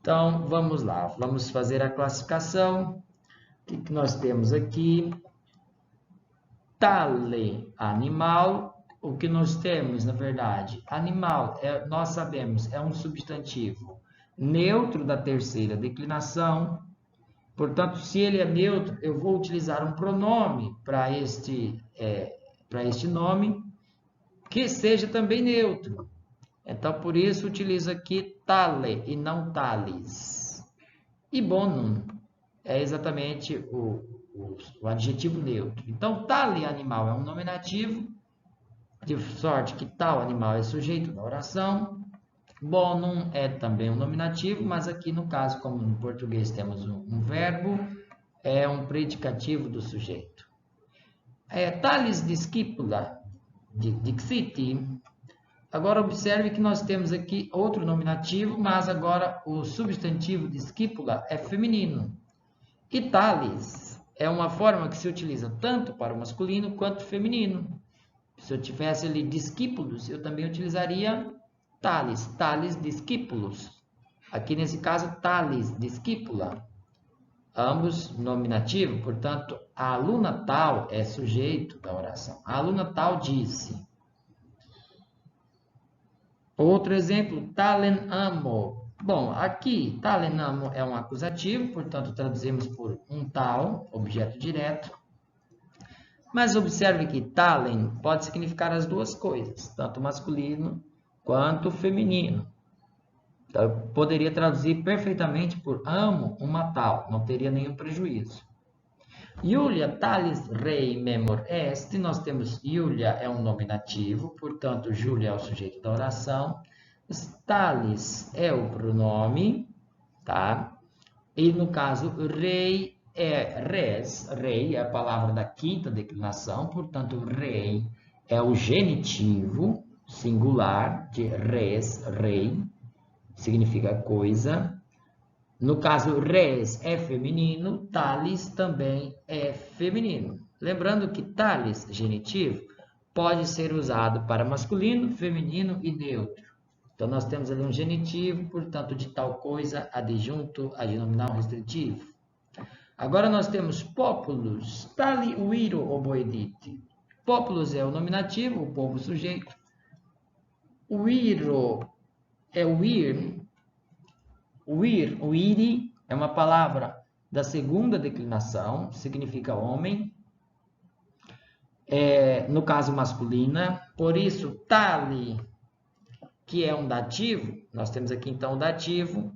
Então, vamos lá. Vamos fazer a classificação. O que nós temos aqui? Tale, animal. O que nós temos, na verdade? Animal, nós sabemos, é um substantivo neutro da terceira declinação. Portanto, se ele é neutro, eu vou utilizar um pronome para este nome que seja também neutro. Então, por isso, utilizo aqui tale e não talis. E bonum é exatamente o adjetivo neutro. Então, tale animal é um nominativo, de sorte que tal animal é sujeito da oração. Bonum é também um nominativo, mas aqui no caso, como no português temos um verbo, é um predicativo do sujeito. Talis discipula dixiti. Agora observe que nós temos aqui outro nominativo, mas agora o substantivo discípula é feminino. E talis é uma forma que se utiliza tanto para o masculino quanto o feminino. Se eu tivesse ali discípulos, eu também utilizaria talis discípulos. Aqui nesse caso, talis discípula. Ambos nominativo, portanto, a aluna tal é sujeito da oração. A aluna tal disse. Outro exemplo, talen amo. Bom, aqui, talen amo é um acusativo, portanto, traduzimos por um tal, objeto direto. Mas observe que talen pode significar as duas coisas, tanto masculino quanto feminino. Então, eu poderia traduzir perfeitamente por amo uma tal, não teria nenhum prejuízo. Iulia talis rei memor est, nós temos Iulia é um nominativo, portanto, Júlia é o sujeito da oração. Talis é o pronome, tá? E no caso, rei é res, rei é a palavra da quinta declinação, portanto, rei é o genitivo singular de res, rei, significa coisa. No caso, res é feminino, talis também é feminino. Lembrando que talis, genitivo, pode ser usado para masculino, feminino e neutro. Então, nós temos ali um genitivo, portanto, de tal coisa, adjunto, adnominal restritivo. Agora, nós temos populus, tali uiro oboedite. Populus é o nominativo, o povo sujeito. Uiro é uir, uiri é uma palavra da segunda declinação, significa homem, no caso masculina, por isso tali, que é um dativo, nós temos aqui então o dativo,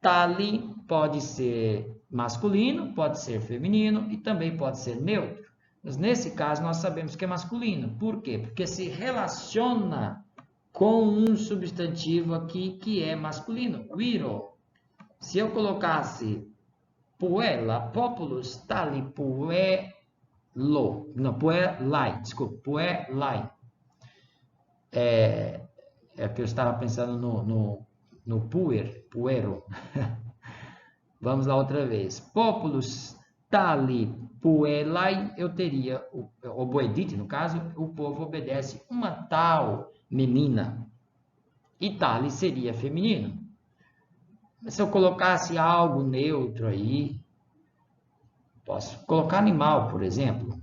tali pode ser masculino, pode ser feminino e também pode ser neutro. Mas nesse caso nós sabemos que é masculino, por quê? Porque se relaciona com um substantivo aqui que é masculino, viro. Se eu colocasse puella, populus, tali puello, não, puellai, desculpa, puellai. É que eu estava pensando no puero. Vamos lá outra vez. Populus, tali puellai, eu teria, oboedite, no caso, o povo obedece uma tal menina. E tali seria feminino. Se eu colocasse algo neutro aí, posso colocar animal, por exemplo,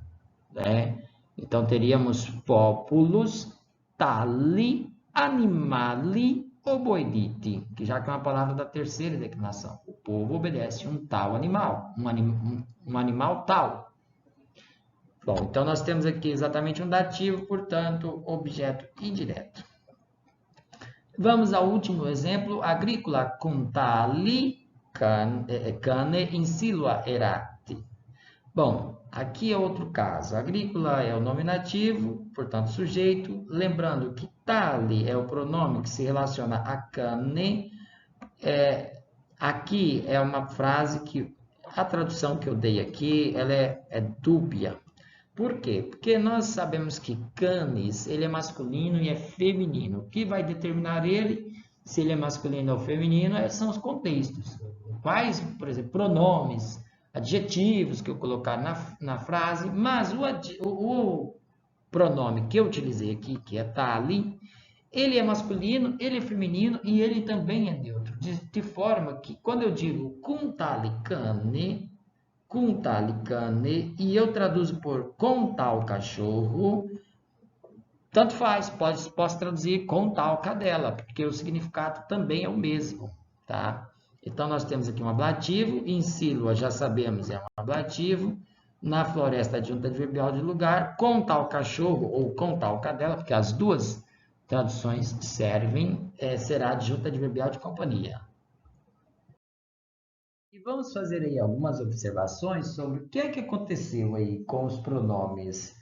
né? Então, teríamos populus, tali, animali, oboedite, que já que é uma palavra da terceira declinação. O povo obedece um tal animal, um animal tal. Bom, então nós temos aqui exatamente um dativo, portanto, objeto indireto. Vamos ao último exemplo, agrícola cum tali cane insilua erati. Bom, aqui é outro caso. Agrícola é o nominativo, portanto, sujeito. Lembrando que tali é o pronome que se relaciona a cane. Aqui é uma frase que a tradução que eu dei aqui ela é dúbia. Por quê? Porque nós sabemos que canis, ele é masculino e é feminino. O que vai determinar ele, se ele é masculino ou feminino, são os contextos. Quais, por exemplo, pronomes, adjetivos que eu colocar na frase, mas o pronome que eu utilizei aqui, que é tali, ele é masculino, ele é feminino e ele também é neutro. De forma que, quando eu digo cum tali cane, com tal cane, e eu traduzo por com tal cachorro, tanto faz, posso traduzir com tal cadela, porque o significado também é o mesmo, tá? Então, nós temos aqui um ablativo, em sílua, já sabemos, é um ablativo, na floresta adjunta adverbial de lugar, com tal cachorro ou com tal cadela, porque as duas traduções servem, será adjunta adverbial de companhia. E vamos fazer aí algumas observações sobre o que é que aconteceu aí com os pronomes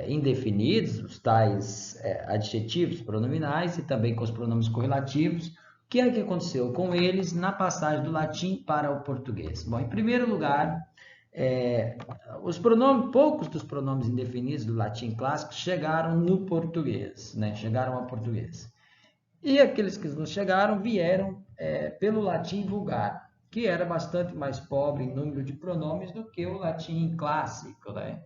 indefinidos, os tais adjetivos pronominais e também com os pronomes correlativos. O que é que aconteceu com eles na passagem do latim para o português? Bom, em primeiro lugar, poucos dos pronomes indefinidos do latim clássico chegaram no português, né? Chegaram ao português. E aqueles que não chegaram vieram pelo latim vulgar, que era bastante mais pobre em número de pronomes do que o latim clássico, né?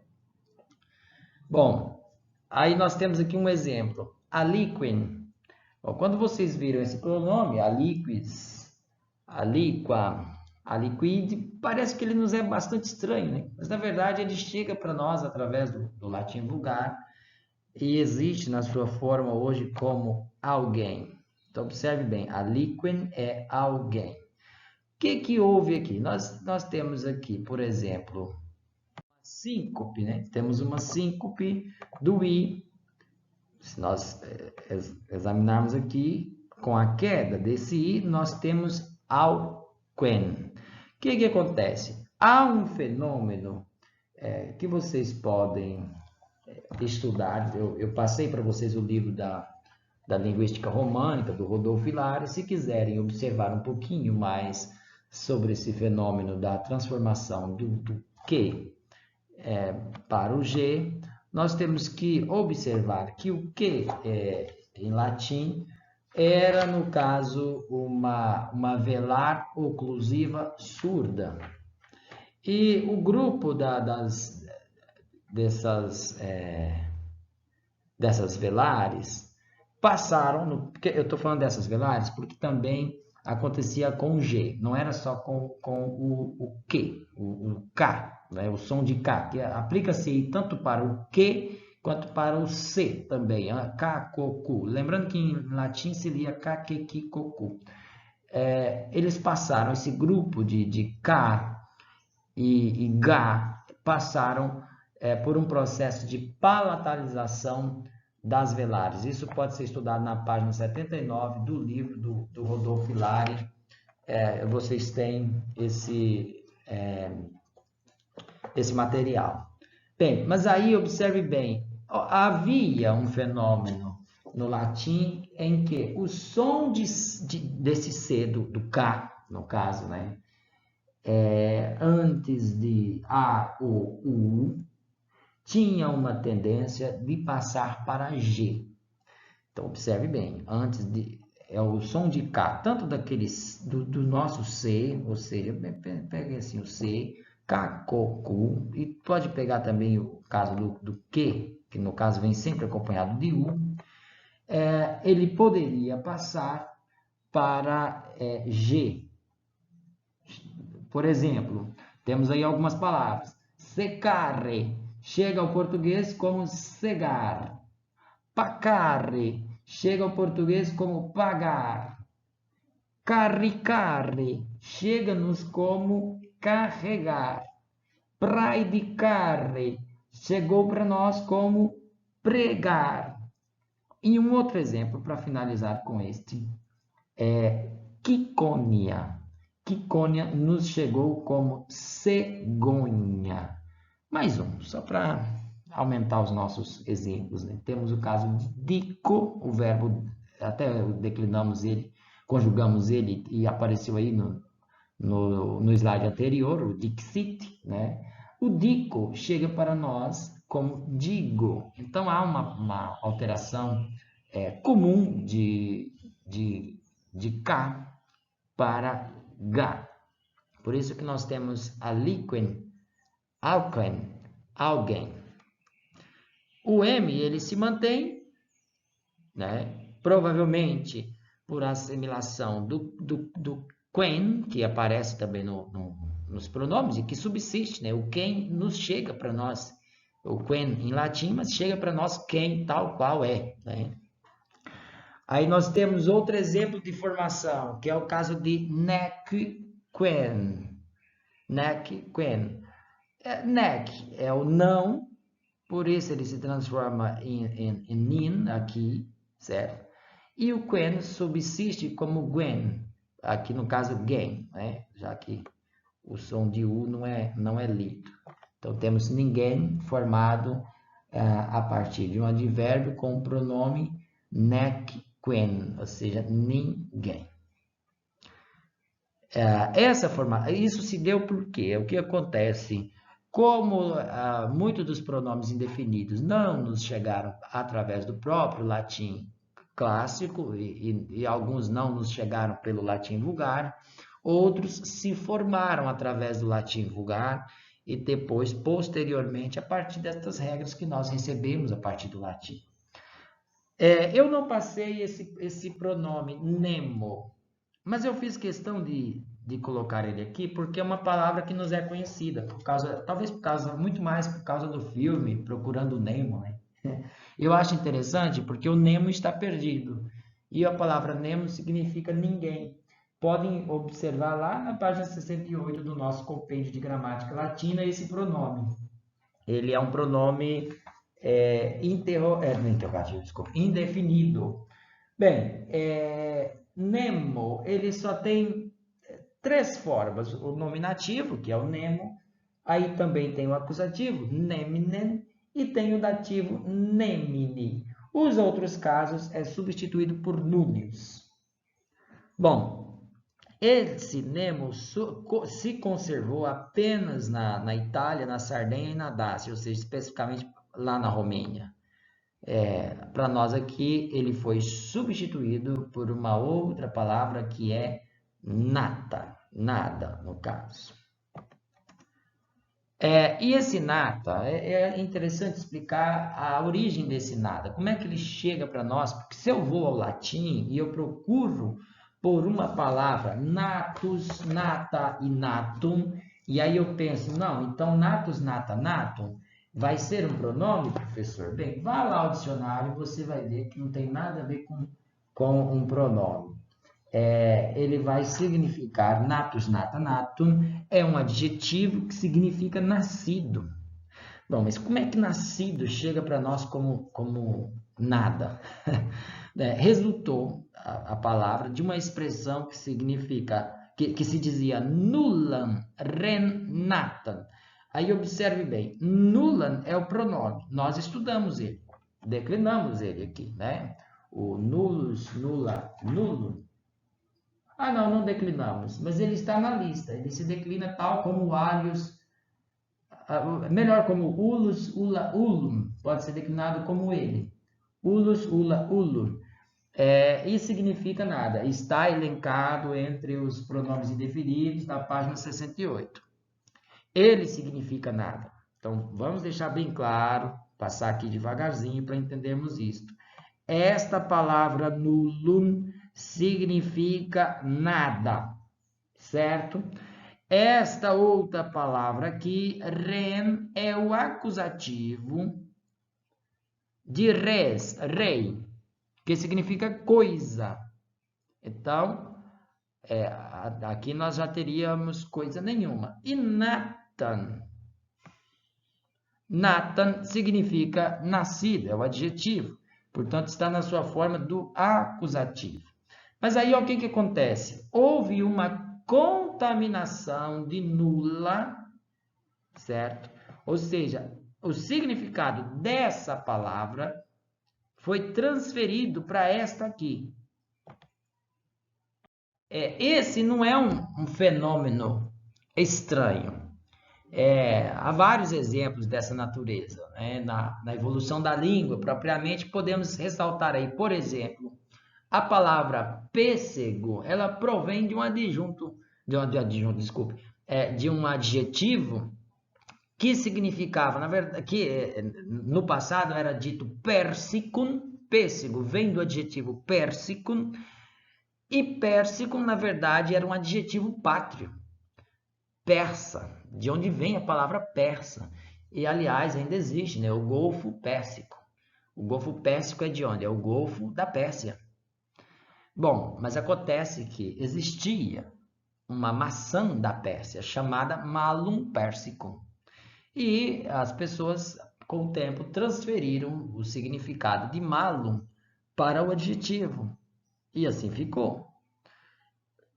Bom, aí nós temos aqui um exemplo, aliquin. Bom, quando vocês viram esse pronome, aliquis, aliqua, aliquid, parece que ele nos é bastante estranho, né? Mas na verdade ele chega para nós através do latim vulgar e existe na sua forma hoje como alguém. Então observe bem, aliquin é alguém. O que houve aqui? Nós temos aqui, por exemplo, síncope, né? Temos uma síncope do I. Se nós examinarmos aqui, com a queda desse I, nós temos auquen. O que acontece? Há um fenômeno que vocês podem estudar. Eu passei para vocês o livro da Linguística Românica, do Rodolfo Hilário. Se quiserem observar um pouquinho mais sobre esse fenômeno da transformação do Q para o G, nós temos que observar que o Q em latim era, no caso, uma velar oclusiva surda. E o grupo dessas velares passaram, eu estou falando dessas velares porque também acontecia com o G, não era só com o Q, o K, né? O som de K, que aplica-se tanto para o Q quanto para o C também, K, K, Q. Lembrando que em latim se lia K, Q, Q, Q. Eles passaram, esse grupo de K e G passaram por um processo de palatalização das velares. Isso pode ser estudado na página 79 do livro do Rodolfo Hilário. Vocês têm esse material. Bem, mas aí observe bem, havia um fenômeno no latim em que o som desse C, do K, no caso, né, antes de A ou U, tinha uma tendência de passar para G. Então, observe bem, antes de o som de K, tanto do nosso C, ou seja, pega assim o C, K, K, Q, e pode pegar também o caso do Q, que no caso vem sempre acompanhado de U, ele poderia passar para G. Por exemplo, temos aí algumas palavras. Secare chega ao português como cegar. Pacare chega ao português como pagar. Caricare chega-nos como carregar. Praedicare chegou para nós como pregar. E um outro exemplo para finalizar com este Quicônia. Quicônia nos chegou como cegonha. Mais um, só para aumentar os nossos exemplos, né? Temos o caso de dico, o verbo, até declinamos ele, conjugamos ele e apareceu aí no slide anterior, o dixit, né? O dico chega para nós como digo. Então, há uma alteração comum de K para G. Por isso que nós temos aliquem, alquem, alguém. O M, ele se mantém, né? Provavelmente por assimilação do quen, que aparece também nos pronomes e que subsiste, né? O quem nos chega para nós, o quen em latim, mas chega para nós quem tal qual é, né? Aí nós temos outro exemplo de formação, que é o caso de nec quen. Nec quen. Nec é o não, por isso ele se transforma em nin aqui, certo? E o quen subsiste como gwen, aqui no caso gen, né? Já que o som de U não é lido. Então temos ninguém formado a partir de um advérbio com o pronome nec quen, ou seja, ninguém. Isso se deu por quê? O que acontece? Como muitos dos pronomes indefinidos não nos chegaram através do próprio latim clássico e alguns não nos chegaram pelo latim vulgar, outros se formaram através do latim vulgar e depois, posteriormente, a partir destas regras que nós recebemos a partir do latim. Eu não passei esse pronome nemo, mas eu fiz questão de colocar ele aqui porque é uma palavra que nos é conhecida, muito mais por causa do filme Procurando Nemo, né? Eu acho interessante porque o Nemo está perdido e a palavra Nemo significa ninguém. Podem observar lá na página 68 do nosso compêndio de gramática latina esse pronome. Ele é um pronome não interrogativo, desculpa, indefinido. Bem, Nemo, ele só tem três formas. O nominativo, que é o Nemo, aí também tem o acusativo, neminen, e tem o dativo nemini. Os outros casos é substituído por números. Bom, esse Nemo se conservou apenas na Itália, na Sardenha e na Dácia, ou seja, especificamente lá na Romênia. Para nós aqui, ele foi substituído por uma outra palavra que é nata, nada, no caso. E esse nata, é interessante explicar a origem desse nada, como é que ele chega para nós, porque se eu vou ao latim e eu procuro por uma palavra natus, nata e natum, e aí eu penso, não, então natus, nata, natum, vai ser um pronome, professor? Bem, vá lá ao dicionário e você vai ver que não tem nada a ver com um pronome. Ele vai significar natus, nata, natum, é um adjetivo que significa nascido. Bom, mas como é que nascido chega para nós como nada? Resultou a palavra de uma expressão que significa, que se dizia nullam ren natam. Aí observe bem, nullam é o pronome, nós estudamos ele, declinamos ele aqui, né? O nullus, nulla, nullum. Ah, não declinamos, mas ele está na lista, ele se declina tal como o alius, melhor como ulus, ula, ulum, pode ser declinado como ele. Ulus, ula, ulum. Isso significa nada, está elencado entre os pronomes indefinidos na página 68. Ele significa nada. Então, vamos deixar bem claro, passar aqui devagarzinho para entendermos isto. Esta palavra nullum significa nada, certo? Esta outra palavra aqui, ren, é o acusativo de res, rei, que significa coisa. Então, aqui nós já teríamos coisa nenhuma. E Nathan. Nathan significa nascido, é o adjetivo. Portanto, está na sua forma do acusativo. Mas aí, o que acontece? Houve uma contaminação de nula, certo? Ou seja, o significado dessa palavra foi transferido para esta aqui. Esse não é um fenômeno estranho. Há vários exemplos dessa natureza, né? Na evolução da língua, propriamente, podemos ressaltar aí, por exemplo, a palavra pêssego, ela provém de um adjunto, de um adjetivo que significava, na verdade, que no passado era dito persicum, pêssego vem do adjetivo persicum, e persicum, na verdade, era um adjetivo pátrio, persa, de onde vem a palavra persa. E, aliás, ainda existe, né? O Golfo Pérsico. O Golfo Pérsico é de onde? É o Golfo da Pérsia. Bom, mas acontece que existia uma maçã da Pérsia chamada Malum Persicum. E as pessoas, com o tempo, transferiram o significado de malum para o adjetivo. E assim ficou.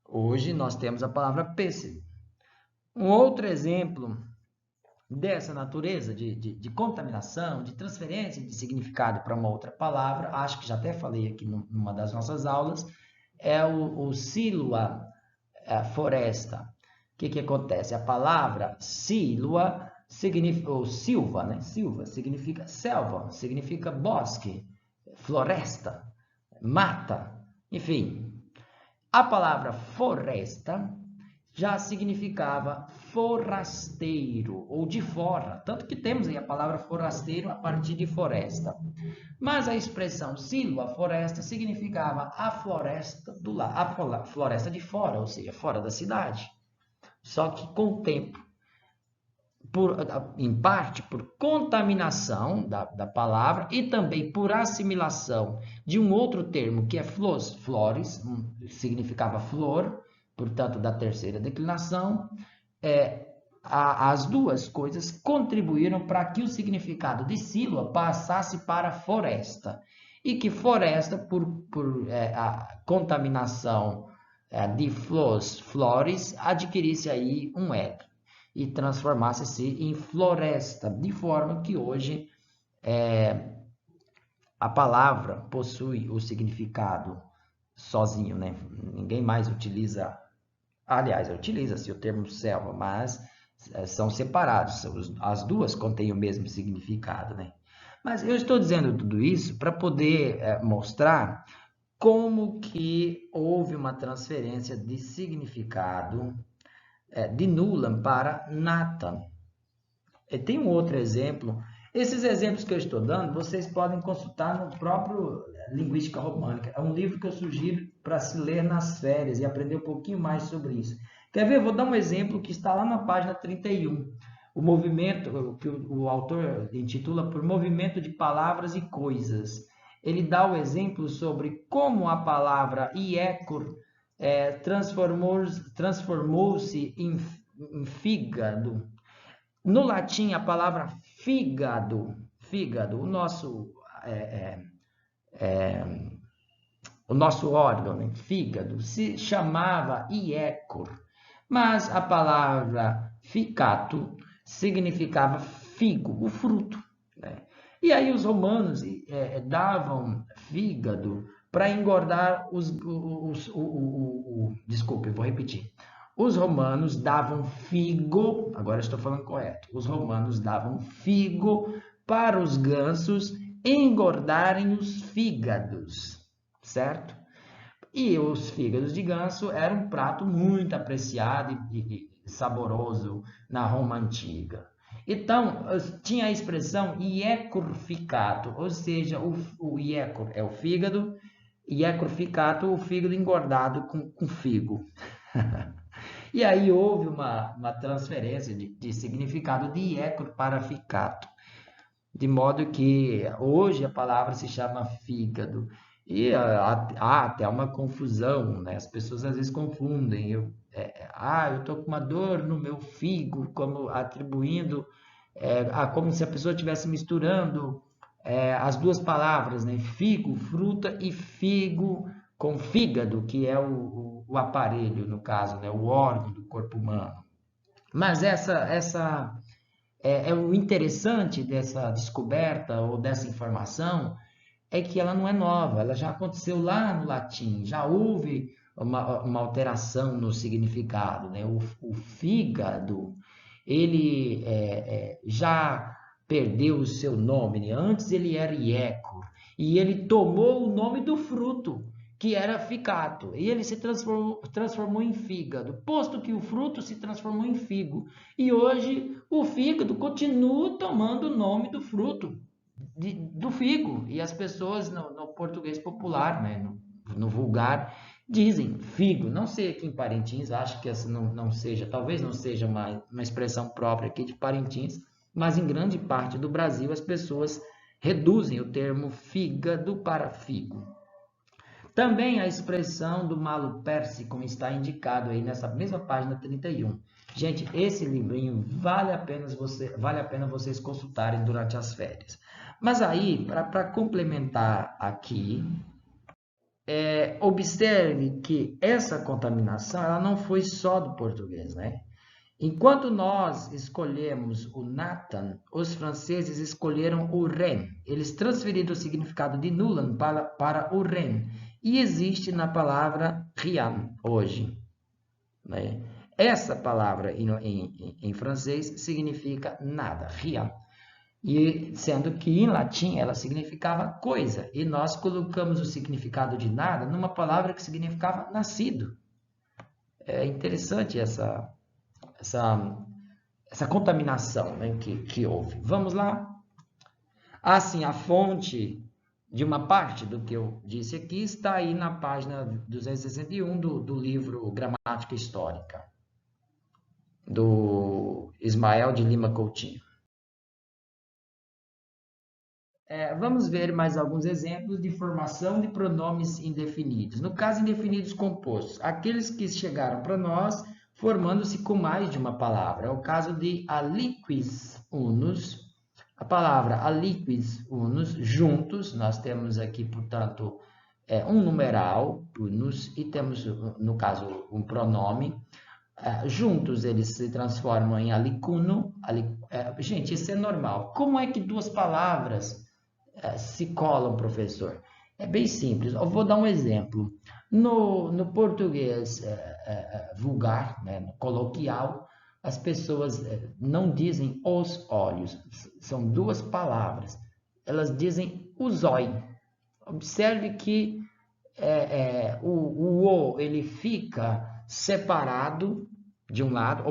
Hoje nós temos a palavra pêssego. Um outro exemplo dessa natureza de contaminação, de transferência de significado para uma outra palavra, acho que já até falei aqui numa das nossas aulas, é o silua, floresta. O que acontece? A palavra silua significa, ou silva, né? Silva significa selva, significa bosque, floresta, mata, enfim. A palavra floresta já significava forasteiro ou de fora, tanto que temos aí a palavra forasteiro a partir de floresta. Mas a expressão silva, floresta, significava a floresta do lado, a floresta de fora, ou seja, fora da cidade. Só que com o tempo, em parte por contaminação da palavra e também por assimilação de um outro termo que é flores, significava flor, portanto da terceira declinação, as duas coisas contribuíram para que o significado de Sílua passasse para floresta. E que floresta, por a contaminação de flores, adquirisse aí um L e transformasse-se em floresta, de forma que hoje a palavra possui o significado sozinho, né? Ninguém mais utiliza, aliás, utiliza-se o termo selva, mas são separados, as duas contêm o mesmo significado, né? Mas eu estou dizendo tudo isso para poder mostrar como que houve uma transferência de significado de Nuland para Nathan. Tem um outro exemplo. Esses exemplos que eu estou dando, vocês podem consultar no próprio Linguística Românica. É um livro que eu sugiro para se ler nas férias e aprender um pouquinho mais sobre isso. Quer ver? Eu vou dar um exemplo que está lá na página 31. O movimento, que o autor intitula por Movimento de Palavras e Coisas. Ele dá o exemplo sobre como a palavra iecor transformou-se em fígado. No latim, a palavra fígado, o nosso órgão, né? Fígado, se chamava iecor, mas a palavra ficato significava figo, o fruto, né? E aí os romanos davam fígado para engordar desculpe, vou repetir. Os romanos davam figo, agora estou falando correto, os romanos davam figo para os gansos engordarem os fígados, certo? E os fígados de ganso eram um prato muito apreciado e saboroso na Roma Antiga. Então, tinha a expressão iecurficato, ou seja, o iecor é o fígado, iecurficato, o fígado engordado com figo. E aí houve uma transferência de significado de iecor para ficato, de modo que hoje a palavra se chama fígado. E há até uma confusão, né? As pessoas às vezes confundem. Eu estou com uma dor no meu figo, como atribuindo, como se a pessoa estivesse misturando as duas palavras, né? Figo, fruta, e figo com fígado, que é o aparelho, no caso, né? O órgão do corpo humano. Mas o interessante dessa descoberta ou dessa informação é que ela não é nova, ela já aconteceu lá no latim, já houve uma alteração no significado, né? O fígado, ele já perdeu o seu nome, né? Antes ele era iecor, e ele tomou o nome do fruto, que era ficato, e ele se transformou em fígado, posto que o fruto se transformou em figo, e hoje o fígado continua tomando o nome do fruto, do figo, e as pessoas no português popular, né, no vulgar, dizem figo. Não sei aqui em Parintins, acho que essa não seja, talvez não seja uma expressão própria aqui de Parintins, mas em grande parte do Brasil as pessoas reduzem o termo fígado para figo. Também a expressão do malo perse, como está indicado aí nessa mesma página 31. Gente, esse livrinho vale a pena vocês consultarem durante as férias. Mas aí, para complementar aqui, observe que essa contaminação ela não foi só do português, né? Enquanto nós escolhemos o Nathan, os franceses escolheram o Ren. Eles transferiram o significado de Nuland para o Ren. E existe na palavra rien hoje, né? Essa palavra em francês significa nada, rien. E sendo que em latim ela significava coisa. E nós colocamos o significado de nada numa palavra que significava nascido. É interessante essa contaminação, né, que houve. Vamos lá? Assim, a fonte de uma parte do que eu disse aqui está aí na página 261 do livro Gramática Histórica, do Ismael de Lima Coutinho. Vamos ver mais alguns exemplos de formação de pronomes indefinidos. No caso, indefinidos compostos. Aqueles que chegaram para nós formando-se com mais de uma palavra. É o caso de aliquis unus. A palavra aliquis unus, juntos, nós temos aqui, portanto, um numeral, unus, e temos, no caso, um pronome. Juntos eles se transformam em alicuno. Gente, isso é normal. Como é que duas palavras se colam, professor? É bem simples. Eu vou dar um exemplo. No português vulgar, né, no coloquial, as pessoas não dizem os olhos. São duas palavras. Elas dizem o zóio. Observe que o ele fica separado de um lado.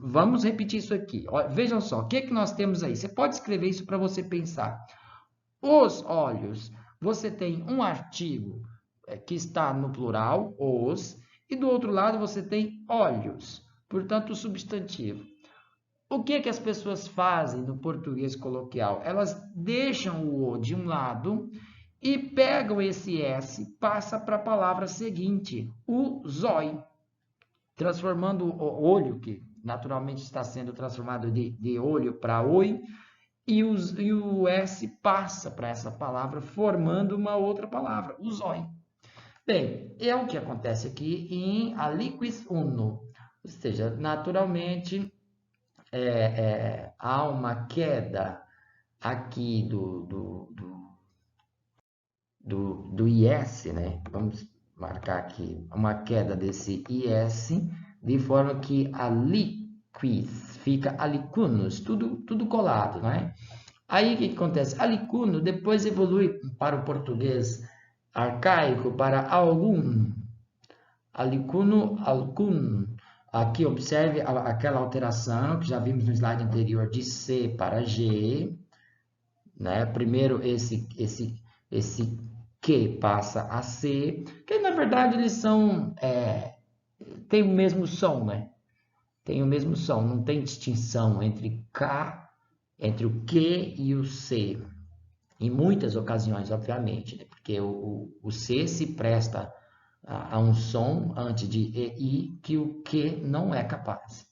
Vamos repetir isso aqui. Vejam só, o que que nós temos aí? Você pode escrever isso para você pensar. Os olhos, você tem um artigo que está no plural, os, e do outro lado você tem olhos, portanto, o substantivo. O que que as pessoas fazem no português coloquial? Elas deixam o o de um lado e pegam esse S, passa para a palavra seguinte, o zóio, transformando o olho, que naturalmente está sendo transformado de olho para oi, e o S passa para essa palavra, formando uma outra palavra, o zóio. Bem, é o que acontece aqui em aliquis uno, ou seja, naturalmente há uma queda aqui do IS, né? Vamos marcar aqui uma queda desse IS, de forma que aliquis fica alicunus, tudo colado, né? Aí o que acontece? Alicuno depois evolui para o português arcaico para algum. Alicuno, algum. Aqui observe aquela alteração que já vimos no slide anterior de C para G, né? Primeiro esse que passa a C, que na verdade eles são tem o mesmo som, né? Tem o mesmo som, não tem distinção entre K, entre o Q e o C. Em muitas ocasiões, obviamente, né? Porque o C se presta a um som antes de EI que o Q não é capaz.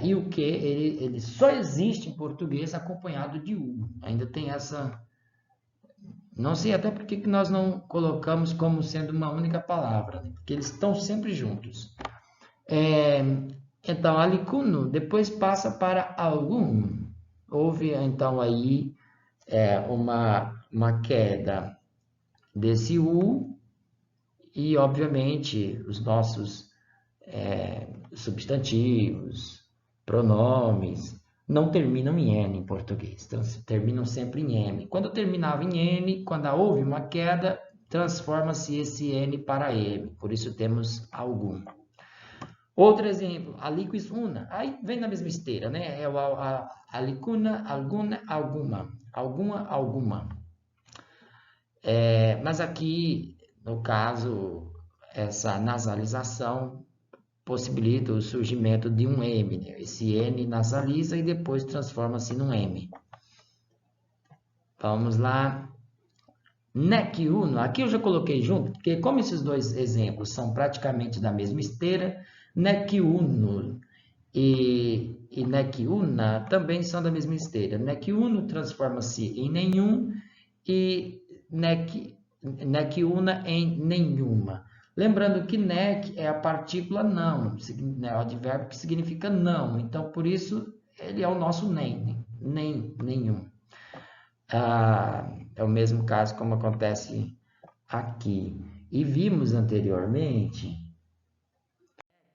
E o Q ele só existe em português acompanhado de U. Ainda tem essa. Não sei até por que nós não colocamos como sendo uma única palavra, né? Porque eles estão sempre juntos. Então, alicuno depois passa para algum. Houve, então, aí uma queda desse U e, obviamente, os nossos substantivos, pronomes, não terminam em N em português, então, terminam sempre em M. Quando terminava em N, quando houve uma queda, transforma-se esse N para M, por isso temos algum. Outro exemplo, aliquis una, aí vem na mesma esteira, né? É a alicuna, alguna, alguma. Mas aqui, no caso, essa nasalização possibilita o surgimento de um M, né? Esse N nasaliza e depois transforma-se num M. Vamos lá. Nec uno, aqui eu já coloquei junto, porque como esses dois exemplos são praticamente da mesma esteira, nec uno e nec una também são da mesma esteira. Nec uno transforma-se em nenhum e nec una em nenhuma. Lembrando que nec é a partícula não, é o advérbio que significa não. Então, por isso, ele é o nosso nem, nenhum. É o mesmo caso como acontece aqui. E vimos anteriormente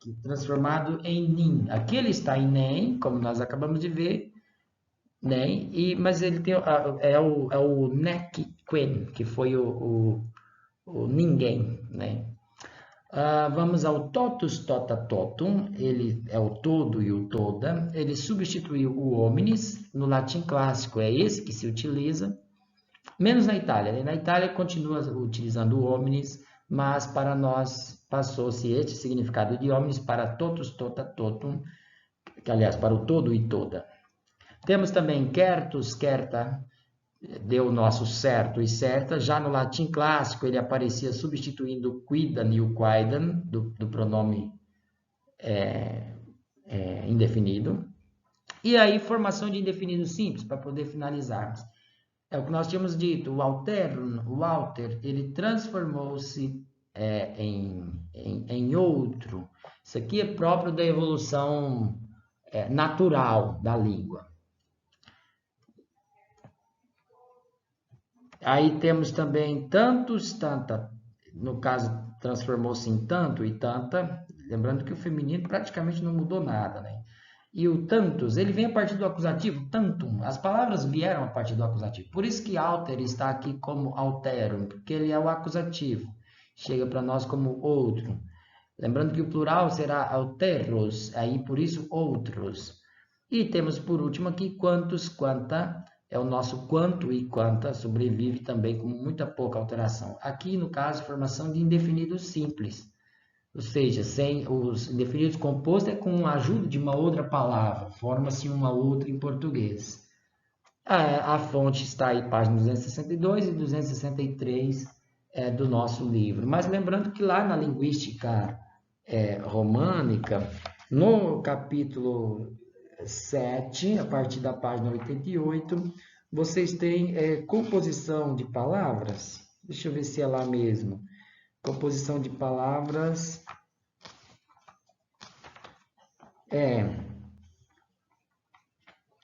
que transformado em nin. Aqui ele está em nem, como nós acabamos de ver, nem, mas ele tem o nec quen, que foi o ninguém, né? Vamos ao totus, tota, totum, ele é o todo e o toda, ele substituiu o hominis, no latim clássico é esse que se utiliza, menos na Itália, né? Na Itália continua utilizando o hominis, mas para nós passou-se este significado de hominis para totus, tota, totum, que aliás, para o todo e toda. Temos também quertus, querta, deu o nosso certo e certa. Já no latim clássico, ele aparecia substituindo quidam e o quaidam, do pronome indefinido. E aí, formação de indefinido simples, para poder finalizarmos. É o que nós tínhamos dito, o Walter, ele transformou-se em outro. Isso aqui é próprio da evolução natural da língua. Aí temos também tantos, tanta, no caso, transformou-se em tanto e tanta, lembrando que o feminino praticamente não mudou nada, né? E o tantos, ele vem a partir do acusativo, tantum. As palavras vieram a partir do acusativo. Por isso que alter está aqui como alterum, porque ele é o acusativo. Chega para nós como outro. Lembrando que o plural será alteros, aí por isso outros. E temos por último aqui quantos, quanta, é o nosso quanto e quanta, sobrevive também com muita pouca alteração. Aqui, no caso, formação de indefinido simples. Ou seja, sem os indefinidos compostos é com a ajuda de uma outra palavra, forma-se uma outra em português. A fonte está aí, página 262 e 263 do nosso livro. Mas lembrando que lá na linguística românica, no capítulo 7, a partir da página 88, vocês têm composição de palavras. Deixa eu ver se é lá mesmo. Composição de palavras.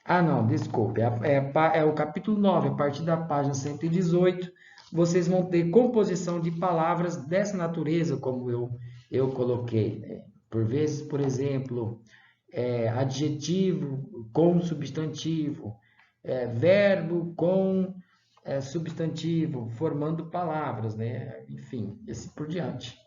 Não, desculpe. É o capítulo 9, a partir da página 118. Vocês vão ter composição de palavras dessa natureza, como eu coloquei. Por vezes, por exemplo, adjetivo com substantivo, verbo com substantivo, formando palavras, né? Enfim, assim por diante.